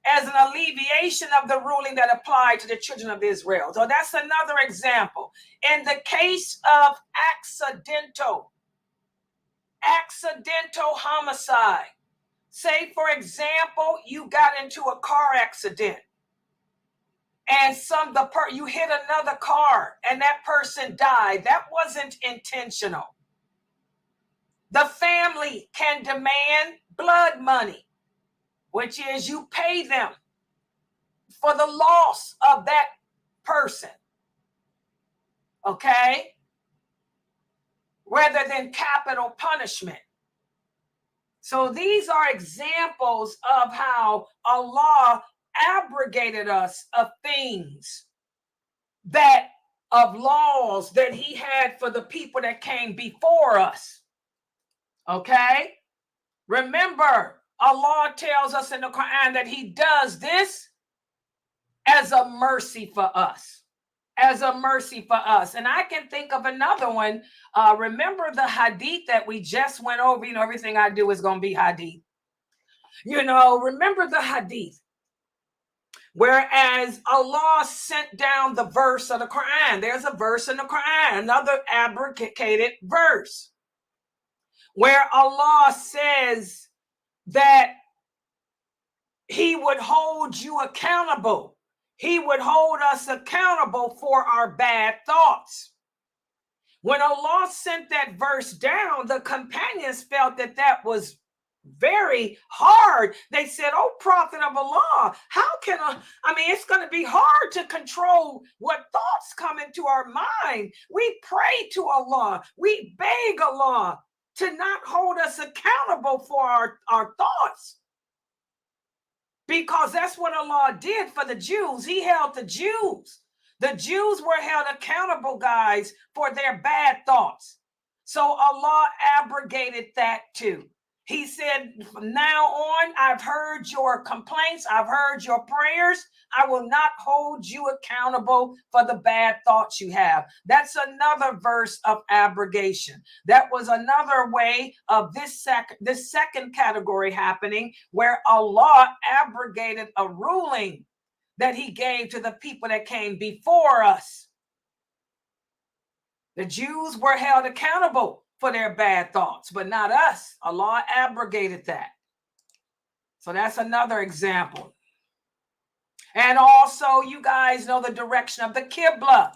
as an alleviation of the ruling that applied to the children of Israel. So that's another example. In the case of accidental homicide, say, for example, you got into a car accident and you hit another car and that person died. That wasn't intentional. The family can demand blood money, which is you pay them for the loss of that person. Okay? Rather than capital punishment. So these are examples of how Allah abrogated us of things of laws that he had for the people that came before us. Okay? Remember, Allah tells us in the Quran that he does this as a mercy for us. As a mercy for us. And I can think of another one. Remember the hadith that we just went over? You know, everything I do is going to be hadith. You know, remember the hadith. Whereas Allah sent down the verse of the Quran. There's a verse in the Quran, another abrogated verse, where Allah says that he would hold you accountable. He would hold us accountable for our bad thoughts. When Allah sent that verse down, the companions felt that that was very hard. They said, "Oh, Prophet of Allah, how can it's going to be hard to control what thoughts come into our mind. We pray to Allah. We beg Allah to not hold us accountable for our thoughts." Because that's what Allah did for the Jews. He held the Jews. The Jews were held accountable, guys, for their bad thoughts. So Allah abrogated that too. He said, from now on, I've heard your complaints. I've heard your prayers. I will not hold you accountable for the bad thoughts you have. That's another verse of abrogation. That was another way of this second category happening, where Allah abrogated a ruling that he gave to the people that came before us. The Jews were held accountable for their bad thoughts, but not us. Allah abrogated that. So that's another example. And also, you guys know the direction of the Qibla.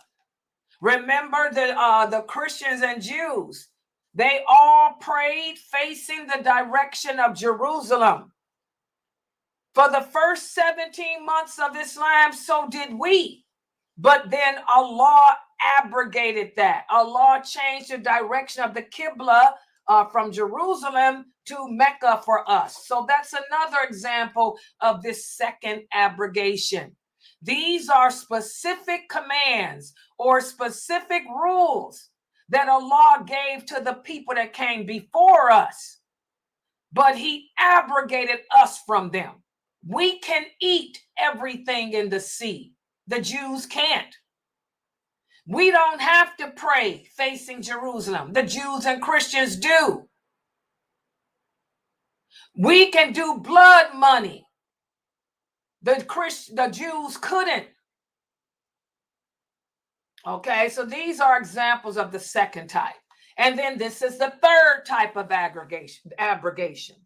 Remember that the Christians and Jews, they all prayed facing the direction of Jerusalem. For the first 17 months of Islam, so did we. But then Allah abrogated that. Allah changed the direction of the Qibla from Jerusalem to Mecca for us. So that's another example of this second abrogation. These are specific commands or specific rules that Allah gave to the people that came before us, but he abrogated us from them. We can eat everything in the sea. The Jews can't. We don't have to pray facing Jerusalem. The Jews and Christians do. We can do blood money. The Jews couldn't. Okay, so these are examples of the second type. And then this is the third type of abrogation.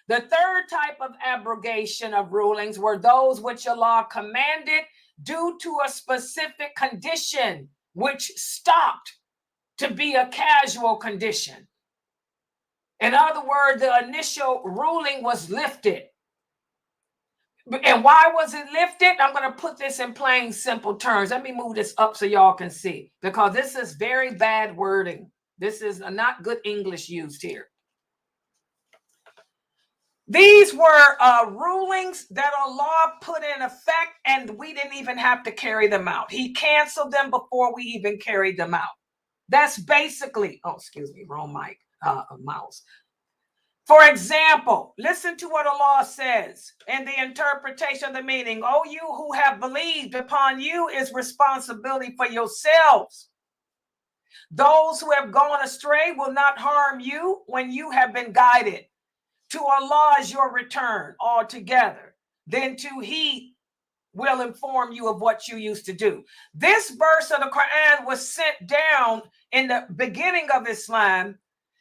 The third type of abrogation of rulings were those which Allah commanded due to a specific condition, which stopped to be a casual condition. In other words, the initial ruling was lifted. And why was it lifted? I'm going to put this in plain, simple terms. Let me move this up so y'all can see, because this is very bad wording. This is not good English used here. These were rulings that Allah put in effect, and we didn't even have to carry them out. He canceled them before we even carried them out. That's basically, oh, excuse me, wrong mic, mouse. For example, listen to what Allah says in the interpretation of the meaning. Oh, you who have believed, upon you is responsibility for yourselves. Those who have gone astray will not harm you when you have been guided. To Allah is your return altogether. Then to He will inform you of what you used to do. This verse of the Quran was sent down in the beginning of Islam,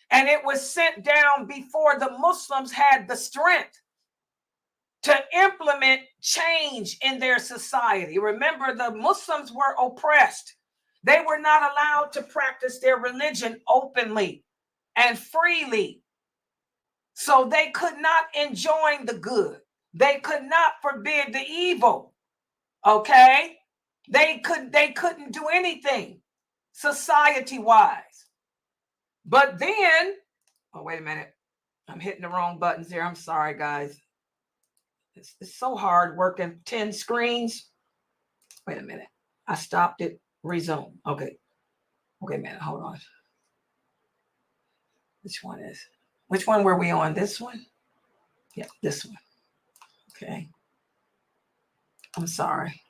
and it was sent down before the Muslims had the strength to implement change in their society. Remember, the Muslims were oppressed. They were not allowed to practice their religion openly and freely. So they could not enjoin the good. They could not forbid the evil. Okay? They couldn't do anything society-wise. But then, oh, wait a minute. I'm hitting the wrong buttons here. I'm sorry, guys. It's so hard working 10 screens. Wait a minute. I stopped it. Resume. Okay. Okay, man. Hold on. Which one were we on? This one? Yeah, this one. Okay. I'm sorry.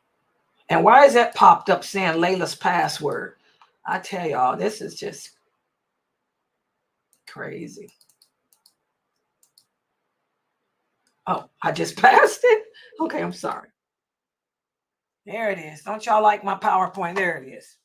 And why is that popped up saying Layla's password? I tell y'all, this is just crazy. Oh, I just passed it? Okay, I'm sorry. There it is. Don't y'all like my PowerPoint? There it is.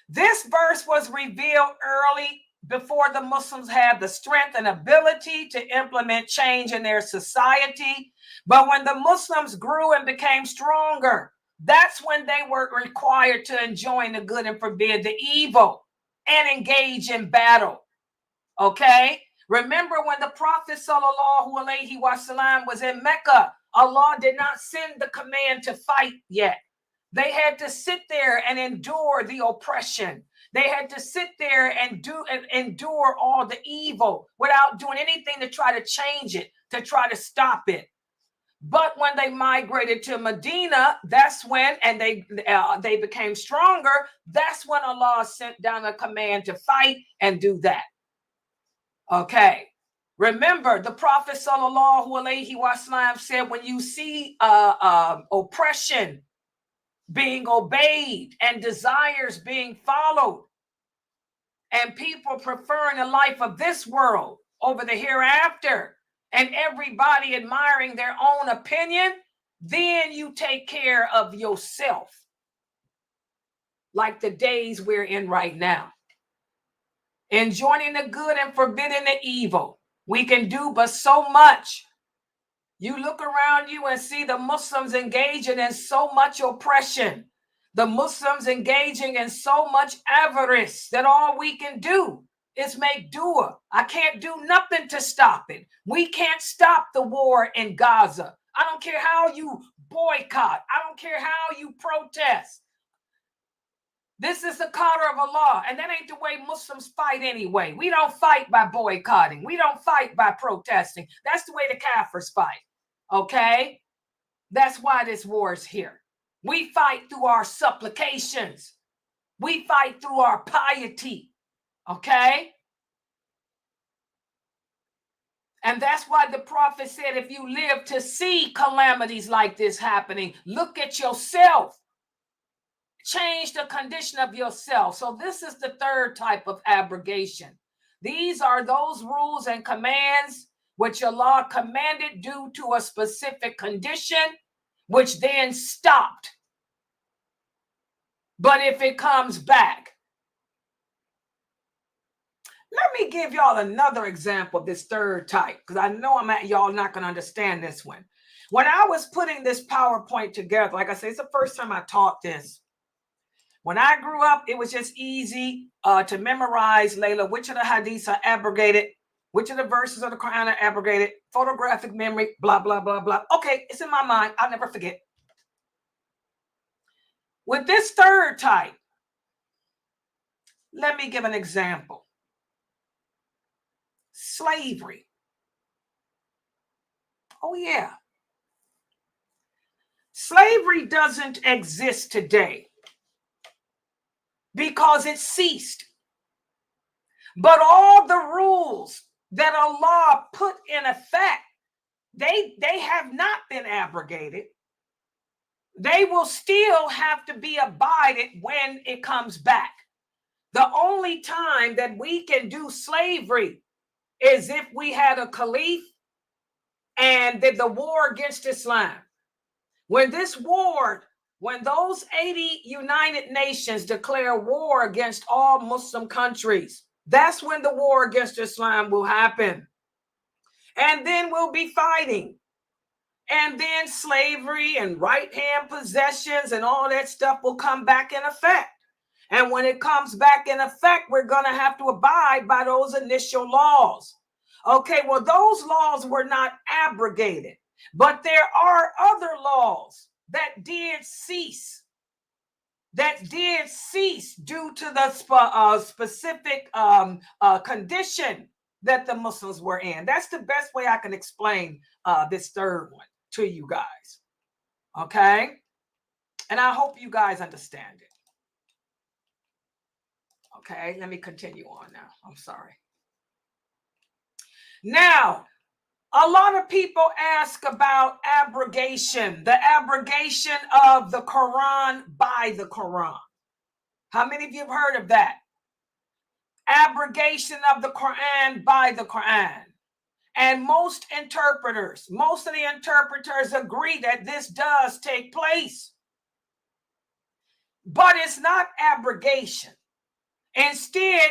This verse was revealed early before the Muslims had the strength and ability to implement change in their society. But when the Muslims grew and became stronger, that's when they were required to enjoin the good and forbid the evil and engage in battle. Okay? Remember when the Prophet sallallahu alaihi wasallam was in Mecca, Allah did not send the command to fight yet. They had to sit there and endure the oppression. They had to sit there and endure all the evil without doing anything to try to change it, to try to stop it. But when they migrated to Medina, that's when, and they became stronger, that's when Allah sent down a command to fight and do that. Okay. Remember, the Prophet sallallahu alaihi wasallam said, when you see oppression being obeyed and desires being followed, and people preferring the life of this world over the hereafter, and everybody admiring their own opinion, then you take care of yourself, like the days we're in right now. Enjoining the good and forbidding the evil. We can do but so much. You look around you and see the Muslims engaging in so much oppression. The Muslims engaging in so much avarice that all we can do is make dua. I can't do nothing to stop it. We can't stop the war in Gaza. I don't care how you boycott. I don't care how you protest. This is the qadr of Allah, and that ain't the way Muslims fight anyway. We don't fight by boycotting. We don't fight by protesting. That's the way the Kafirs fight, okay? That's why this war is here. We fight through our supplications. We fight through our piety, okay? And that's why the Prophet said, if you live to see calamities like this happening, look at yourself. Change the condition of yourself. So this is the third type of abrogation. These are those rules and commands which Allah commanded due to a specific condition, which then stopped. But if it comes back, let me give y'all another example of this third type, because I know y'all not going to understand this one. When I was putting this PowerPoint together, like I say, it's the first time I taught this. When I grew up, it was just easy to memorize, Layla, which of the hadiths are abrogated, which of the verses of the Quran are abrogated, photographic memory, blah, blah, blah, blah. Okay, it's in my mind. I'll never forget. With this third type, let me give an example. Slavery. Oh, yeah. Slavery doesn't exist today because it ceased. But all the rules that Allah put in effect, they have not been abrogated. They will still have to be abided when it comes back. The only time that we can do slavery is if we had a caliph and did the war against Islam. When those 80 United Nations declare war against all Muslim countries, that's when the war against Islam will happen. And then we'll be fighting. And then slavery and right-hand possessions and all that stuff will come back in effect. And when it comes back in effect, we're going to have to abide by those initial laws. Okay, well, those laws were not abrogated, but there are other laws that did cease. Due to the specific condition that the Muslims were in. That's the best way I can explain this third one to you guys. Okay? And I hope you guys understand it. Okay, let me continue on now. I'm sorry. Now, a lot of people ask about abrogation, the abrogation of the Quran by the Quran. How many of you have heard of that? Abrogation of the Quran by the Quran. And most of the interpreters agree that this does take place. But it's not abrogation. Instead,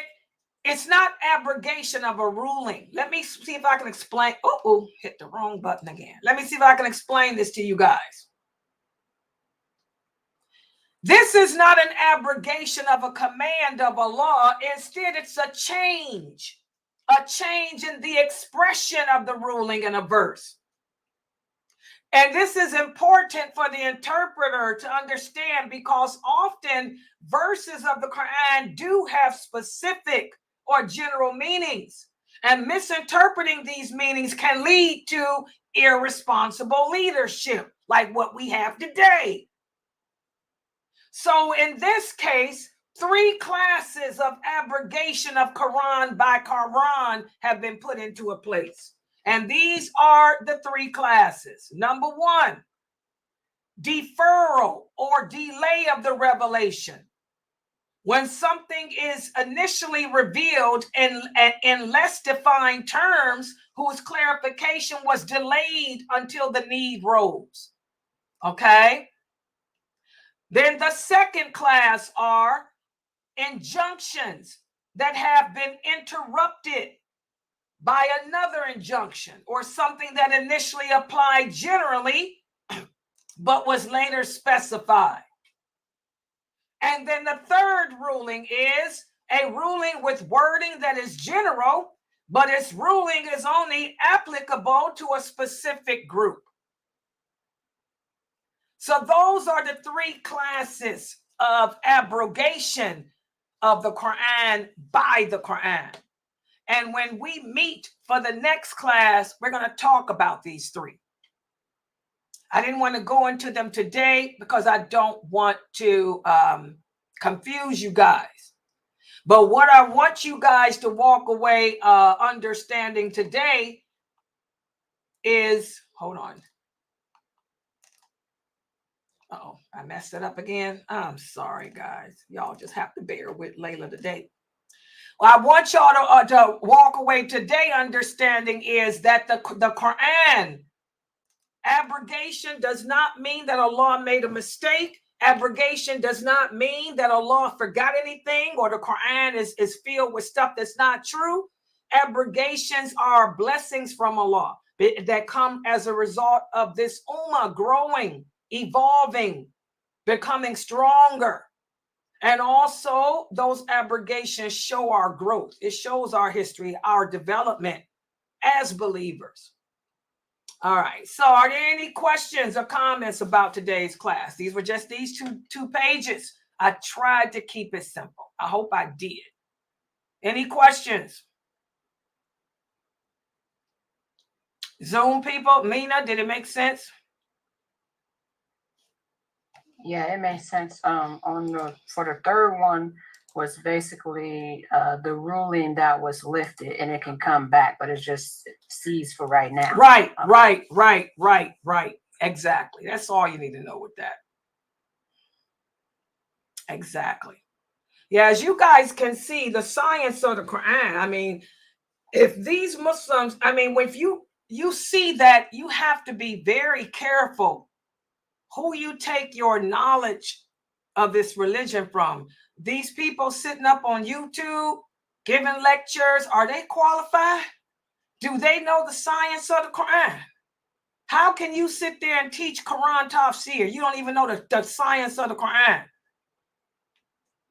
it's not abrogation of a ruling. Let me see if I can explain. Oh, hit the wrong button again. Let me see if I can explain this to you guys. This is not an abrogation of a command of Allah. Instead, it's a change in the expression of the ruling in a verse. And this is important for the interpreter to understand, because often verses of the Quran do have specific or general meanings, and misinterpreting these meanings can lead to irresponsible leadership, like what we have today. So in this case, 3 classes of abrogation of Quran by Quran have been put into a place. And these are the 3 classes. Number 1, deferral or delay of the revelation. When something is initially revealed in less defined terms, whose clarification was delayed until the need rose. Okay. Then the second class are injunctions that have been interrupted by another injunction or something that initially applied generally but was later specified. And then the third ruling is a ruling with wording that is general, but its ruling is only applicable to a specific group. So those are the three classes of abrogation of the Quran by the Quran. And when we meet for the next class, we're going to talk about these three. I didn't want to go into them today because I don't want to confuse you guys. But what I want you guys to walk away understanding today is, hold on. Uh-oh, I messed it up again. I'm sorry, guys. Y'all just have to bear with Layla today. Well, I want y'all to walk away today understanding is that the Quran, abrogation does not mean that Allah made a mistake. Abrogation does not mean that Allah forgot anything or the Quran is filled with stuff that's not true. Abrogations are blessings from Allah that come as a result of this ummah growing, evolving, becoming stronger. And also those abrogations show our growth. It shows our history, our development as believers. All right. So are there any questions or comments about today's class? These were just these two pages. I tried to keep it simple. I hope I did. Any questions? Zoom people, Mina, did it make sense? Yeah, it makes sense. For the third one was basically the ruling that was lifted, and it can come back, but it's just seized for right now. Right. Exactly. That's all you need to know with that. Exactly. Yeah, as you guys can see, the science of the Quran. I mean, if these Muslims, I mean, if you see that, you have to be very careful who you take your knowledge of this religion from. These people sitting up on YouTube giving lectures, are they qualified? Do they know the science of the Quran? How can you sit there and teach Quran Tafsir? You don't even know the science of the Quran.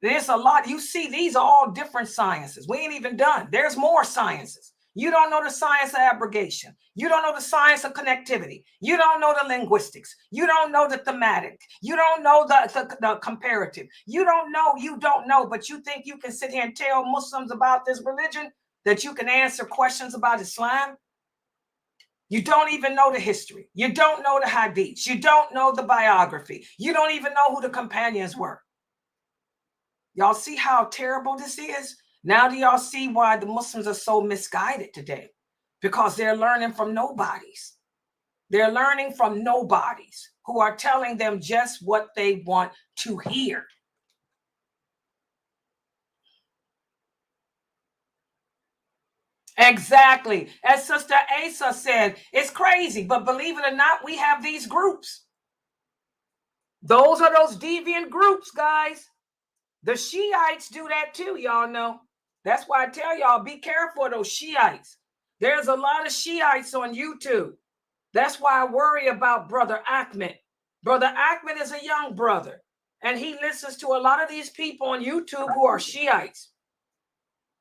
There's a lot. You see, these are all different sciences. We ain't even done. There's more sciences. You don't know the science of abrogation. You don't know the science of connectivity. You don't know the linguistics. You don't know the thematic. You don't know the comparative. You don't know, but you think you can sit here and tell Muslims about this religion, that you can answer questions about Islam? You don't even know the history. You don't know the hadiths. You don't know the biography. You don't even know who the companions were. Y'all see how terrible this is? Now do y'all see why the Muslims are so misguided today? Because they're learning from nobodies. They're learning from nobodies who are telling them just what they want to hear. Exactly. As Sister Asa said, it's crazy, but believe it or not, we have these groups. Those are those deviant groups, guys. The Shiites do that too, y'all know. That's why I tell y'all, be careful of those Shiites. There's a lot of Shiites on YouTube. That's why I worry about Brother Ahmed. Brother Ahmed is a young brother, and he listens to a lot of these people on YouTube who are Shiites.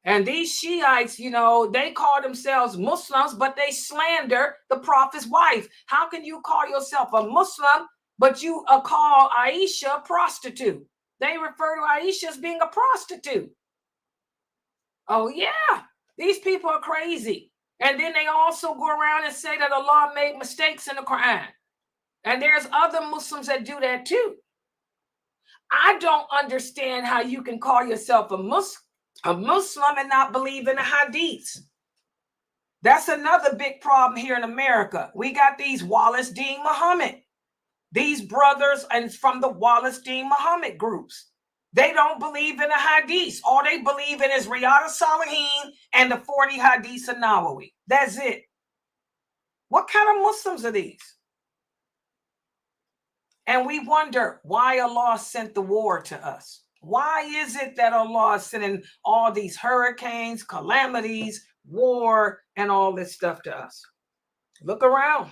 And these Shiites, you know, they call themselves Muslims, but they slander the Prophet's wife. How can you call yourself a Muslim, but you call Aisha a prostitute? They refer to Aisha as being a prostitute. Oh, yeah. These people are crazy. And then they also go around and say that Allah made mistakes in the Quran. And there's other Muslims that do that too. I don't understand how you can call yourself a Muslim and not believe in the hadiths. That's another big problem here in America. We got these Wallace Dean Muhammad. These brothers and from the Wallace Dean Muhammad groups. They don't believe in the hadiths. All they believe in is Riyadh Salihin and the 40 hadiths of Nawawi. That's it. What kind of Muslims are these? And we wonder why Allah sent the war to us. Why is it that Allah is sending all these hurricanes, calamities, war, and all this stuff to us? Look around.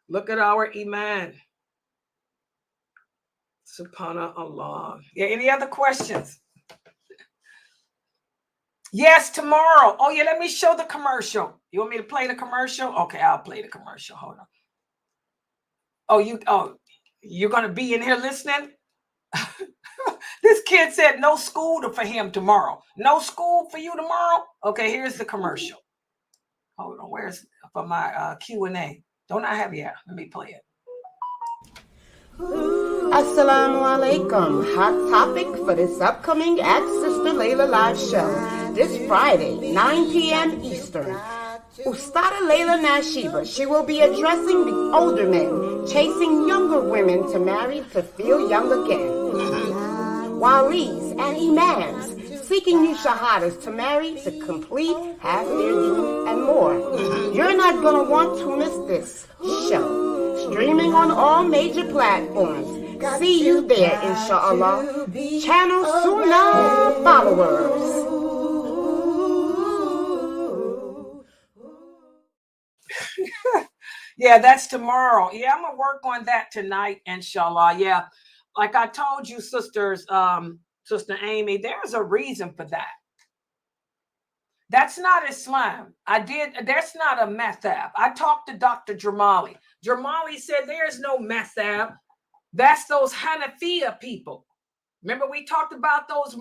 Look at our iman. Subhanallah. Yeah, any other questions? Yes, tomorrow. Oh, yeah, let me show the commercial. You want me to play the commercial? Okay, I'll play the commercial. Hold on. You're going to be in here listening? This kid said no school for him tomorrow. No school for you tomorrow? Okay, here's the commercial. Hold on, where's for my Q&A? Don't I have, yeah, let me play it. Assalamu alaikum. Hot topic for this upcoming Ask Sister Layla live show. This Friday, 9 p.m. Eastern. Ustada Layla Nashiba, she will be addressing the older men chasing younger women to marry to feel young again. Walis and imams seeking new shahadas to marry to complete half their deen and more. You're not going to want to miss this show. Streaming on all major platforms. See you there, inshallah. Channel Sunnahfollowers. Yeah, that's tomorrow. Yeah, I'm gonna work on that tonight, inshallah. Yeah, like I told you, sisters, Sister Amy, there's a reason for that. That's not Islam. That's not a madhab. I talked to Dr. Jamali. Jamali said there's no madhab. That's those Hanafiya people. Remember we talked about those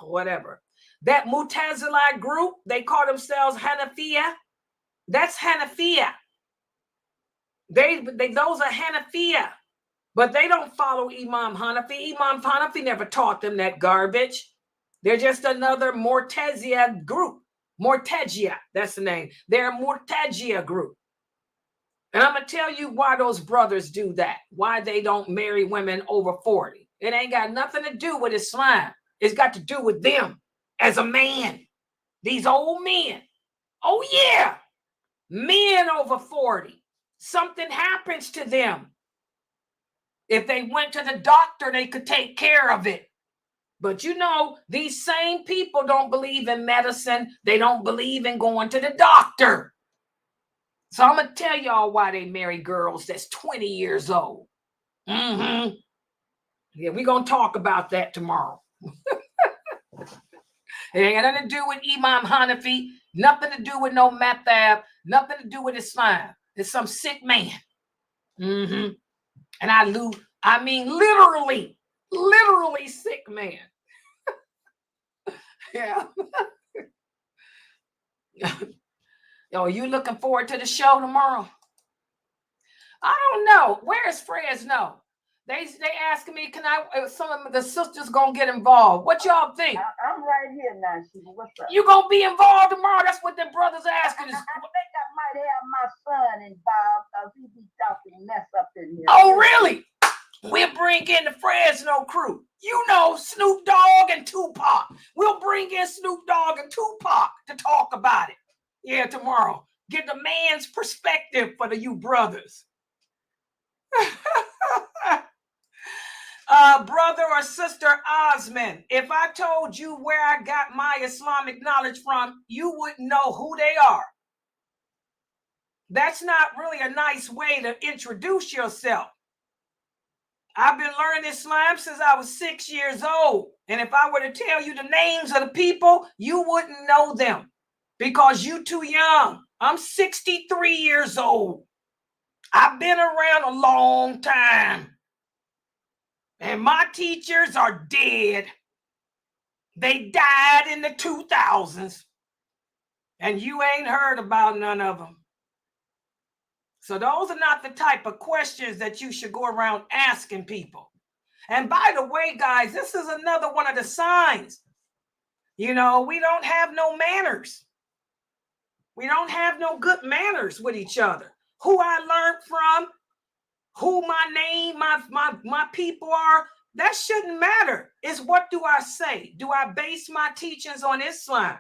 whatever. That Mutazilite group, they call themselves Hanafiya. That's Hanafiya. They those are Hanafiya, but they don't follow Imam Hanafi. Imam Hanafi never taught them that garbage. They're just another Mortazia group. Mortazia, that's the name. They're a Mortazia group. And I'm going to tell you why those brothers do that, why they don't marry women over 40. It ain't got nothing to do with Islam. It's got to do with them as a man. These old men. Oh, yeah. Men over 40. Something happens to them. If they went to the doctor, they could take care of it. But you know, these same people don't believe in medicine. They don't believe in going to the doctor. So I'm going to tell y'all why they marry girls that's 20 years old. Yeah, we're going to talk about that tomorrow. It ain't got nothing to do with Imam Hanafi, nothing to do with no madhab, nothing to do with Islam. It's some sick man. And I mean literally sick man. Yeah. Yo, you looking forward to the show tomorrow? I don't know. Where's Fresno? They asking me, can some of the sisters gonna get involved? What y'all think? I'm right here now, Sheba. What's up? You gonna be involved tomorrow? That's what the brothers asking. I think I might have my son involved because he be talking mess up in here. Oh, really? We'll bring in the Fresno crew. You know, Snoop Dogg and Tupac. We'll bring in Snoop Dogg and Tupac to talk about it. Yeah, tomorrow. Get the man's perspective for you brothers. Brother or sister Osman, if I told you where I got my Islamic knowledge from, you wouldn't know who they are. That's not really a nice way to introduce yourself. I've been learning Islam since I was 6 years old. And if I were to tell you the names of the people, you wouldn't know them because you're too young. I'm 63 years old. I've been around a long time. And my teachers are dead. They died in the 2000s. And you ain't heard about none of them. So those are not the type of questions that you should go around asking people. And by the way, guys, this is another one of the signs. You know, we don't have no manners. We don't have no good manners with each other. Who I learned from, who my name, my people are, that shouldn't matter. It's what do I say? Do I base my teachings on Islam?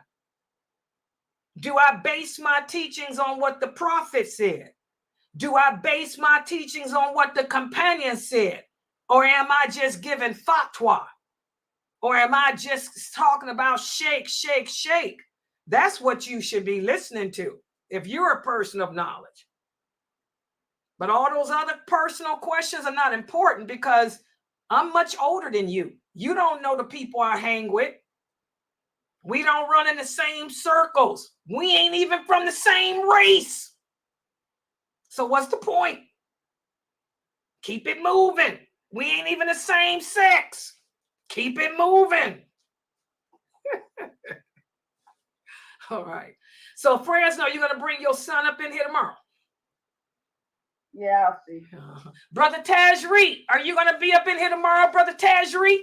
Do I base my teachings on what the Prophet said? Do I base my teachings on what the companion said? Or am I just giving fatwa? Or am I just talking about shake, shake, shake? That's what you should be listening to if you're a person of knowledge. But all those other personal questions are not important because I'm much older than you. You don't know the people I hang with. We don't run in the same circles. We ain't even from the same race. So what's the point? Keep it moving. We ain't even the same sex. Keep it moving. All right. So Fresno, you're going to bring your son up in here tomorrow? Yeah, I'll see. Brother Tajri, are you going to be up in here tomorrow, Brother Tajri?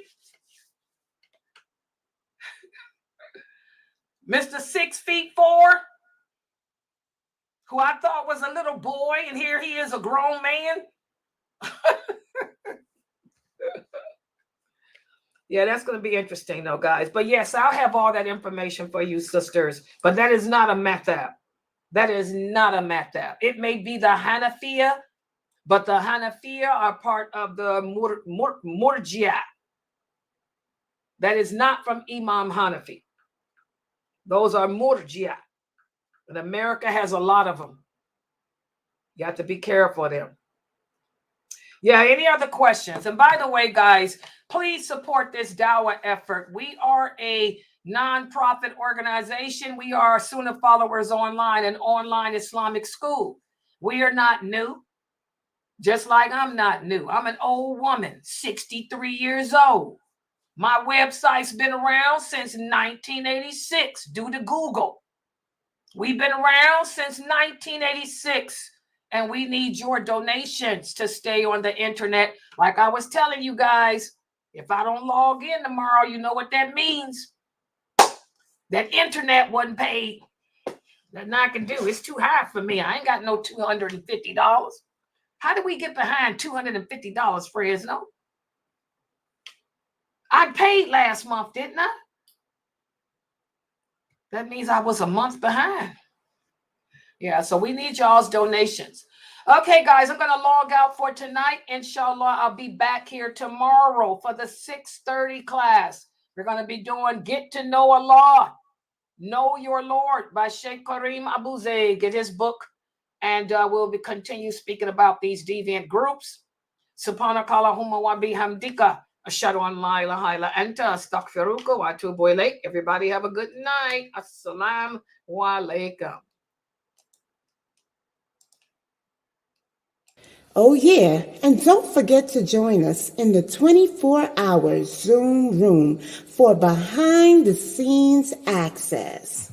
Mr. 6'4", who I thought was a little boy, and here he is a grown man. Yeah, that's going to be interesting, though, guys. But yes, I'll have all that information for you, sisters. But that is not a madhab. That is not a madhab. It may be the Hanafiya, but the Hanafiya are part of the Murji'ah. That is not from Imam Hanafi. Those are Murji'ah. And America has a lot of them. You have to be careful of them. Yeah, any other questions? And by the way, guys, please support this dawah effort. We are a nonprofit organization. We are Sunnahfollowers Online, an online Islamic school. We are not new, just like I'm not new. I'm an old woman, 63 years old. My website's been around since 1986 due to Google. We've been around since 1986. And we need your donations to stay on the internet. Like I was telling you guys, if I don't log in tomorrow, you know what that means. That internet wasn't paid. Nothing I can do. It's too high for me. I ain't got no $250. How did we get behind $250, Fresno? I paid last month, didn't I? That means I was a month behind. Yeah, so we need y'all's donations. Okay, guys, I'm going to log out for tonight. Inshallah, I'll be back here tomorrow for the 6:30 class. We're going to be doing Get to Know Allah, Know Your Lord by Sheikh Kareem Abu Zayd. Get his book, and we'll be continue speaking about these deviant groups. Subhanakallahumma wa bihamdika. Ashhadu an la ilaha illa anta astaghfiruka wa atubu ilayk. Everybody have a good night. Assalamu alaikum. Oh, yeah, and don't forget to join us in the 24-hour Zoom room for behind-the-scenes access.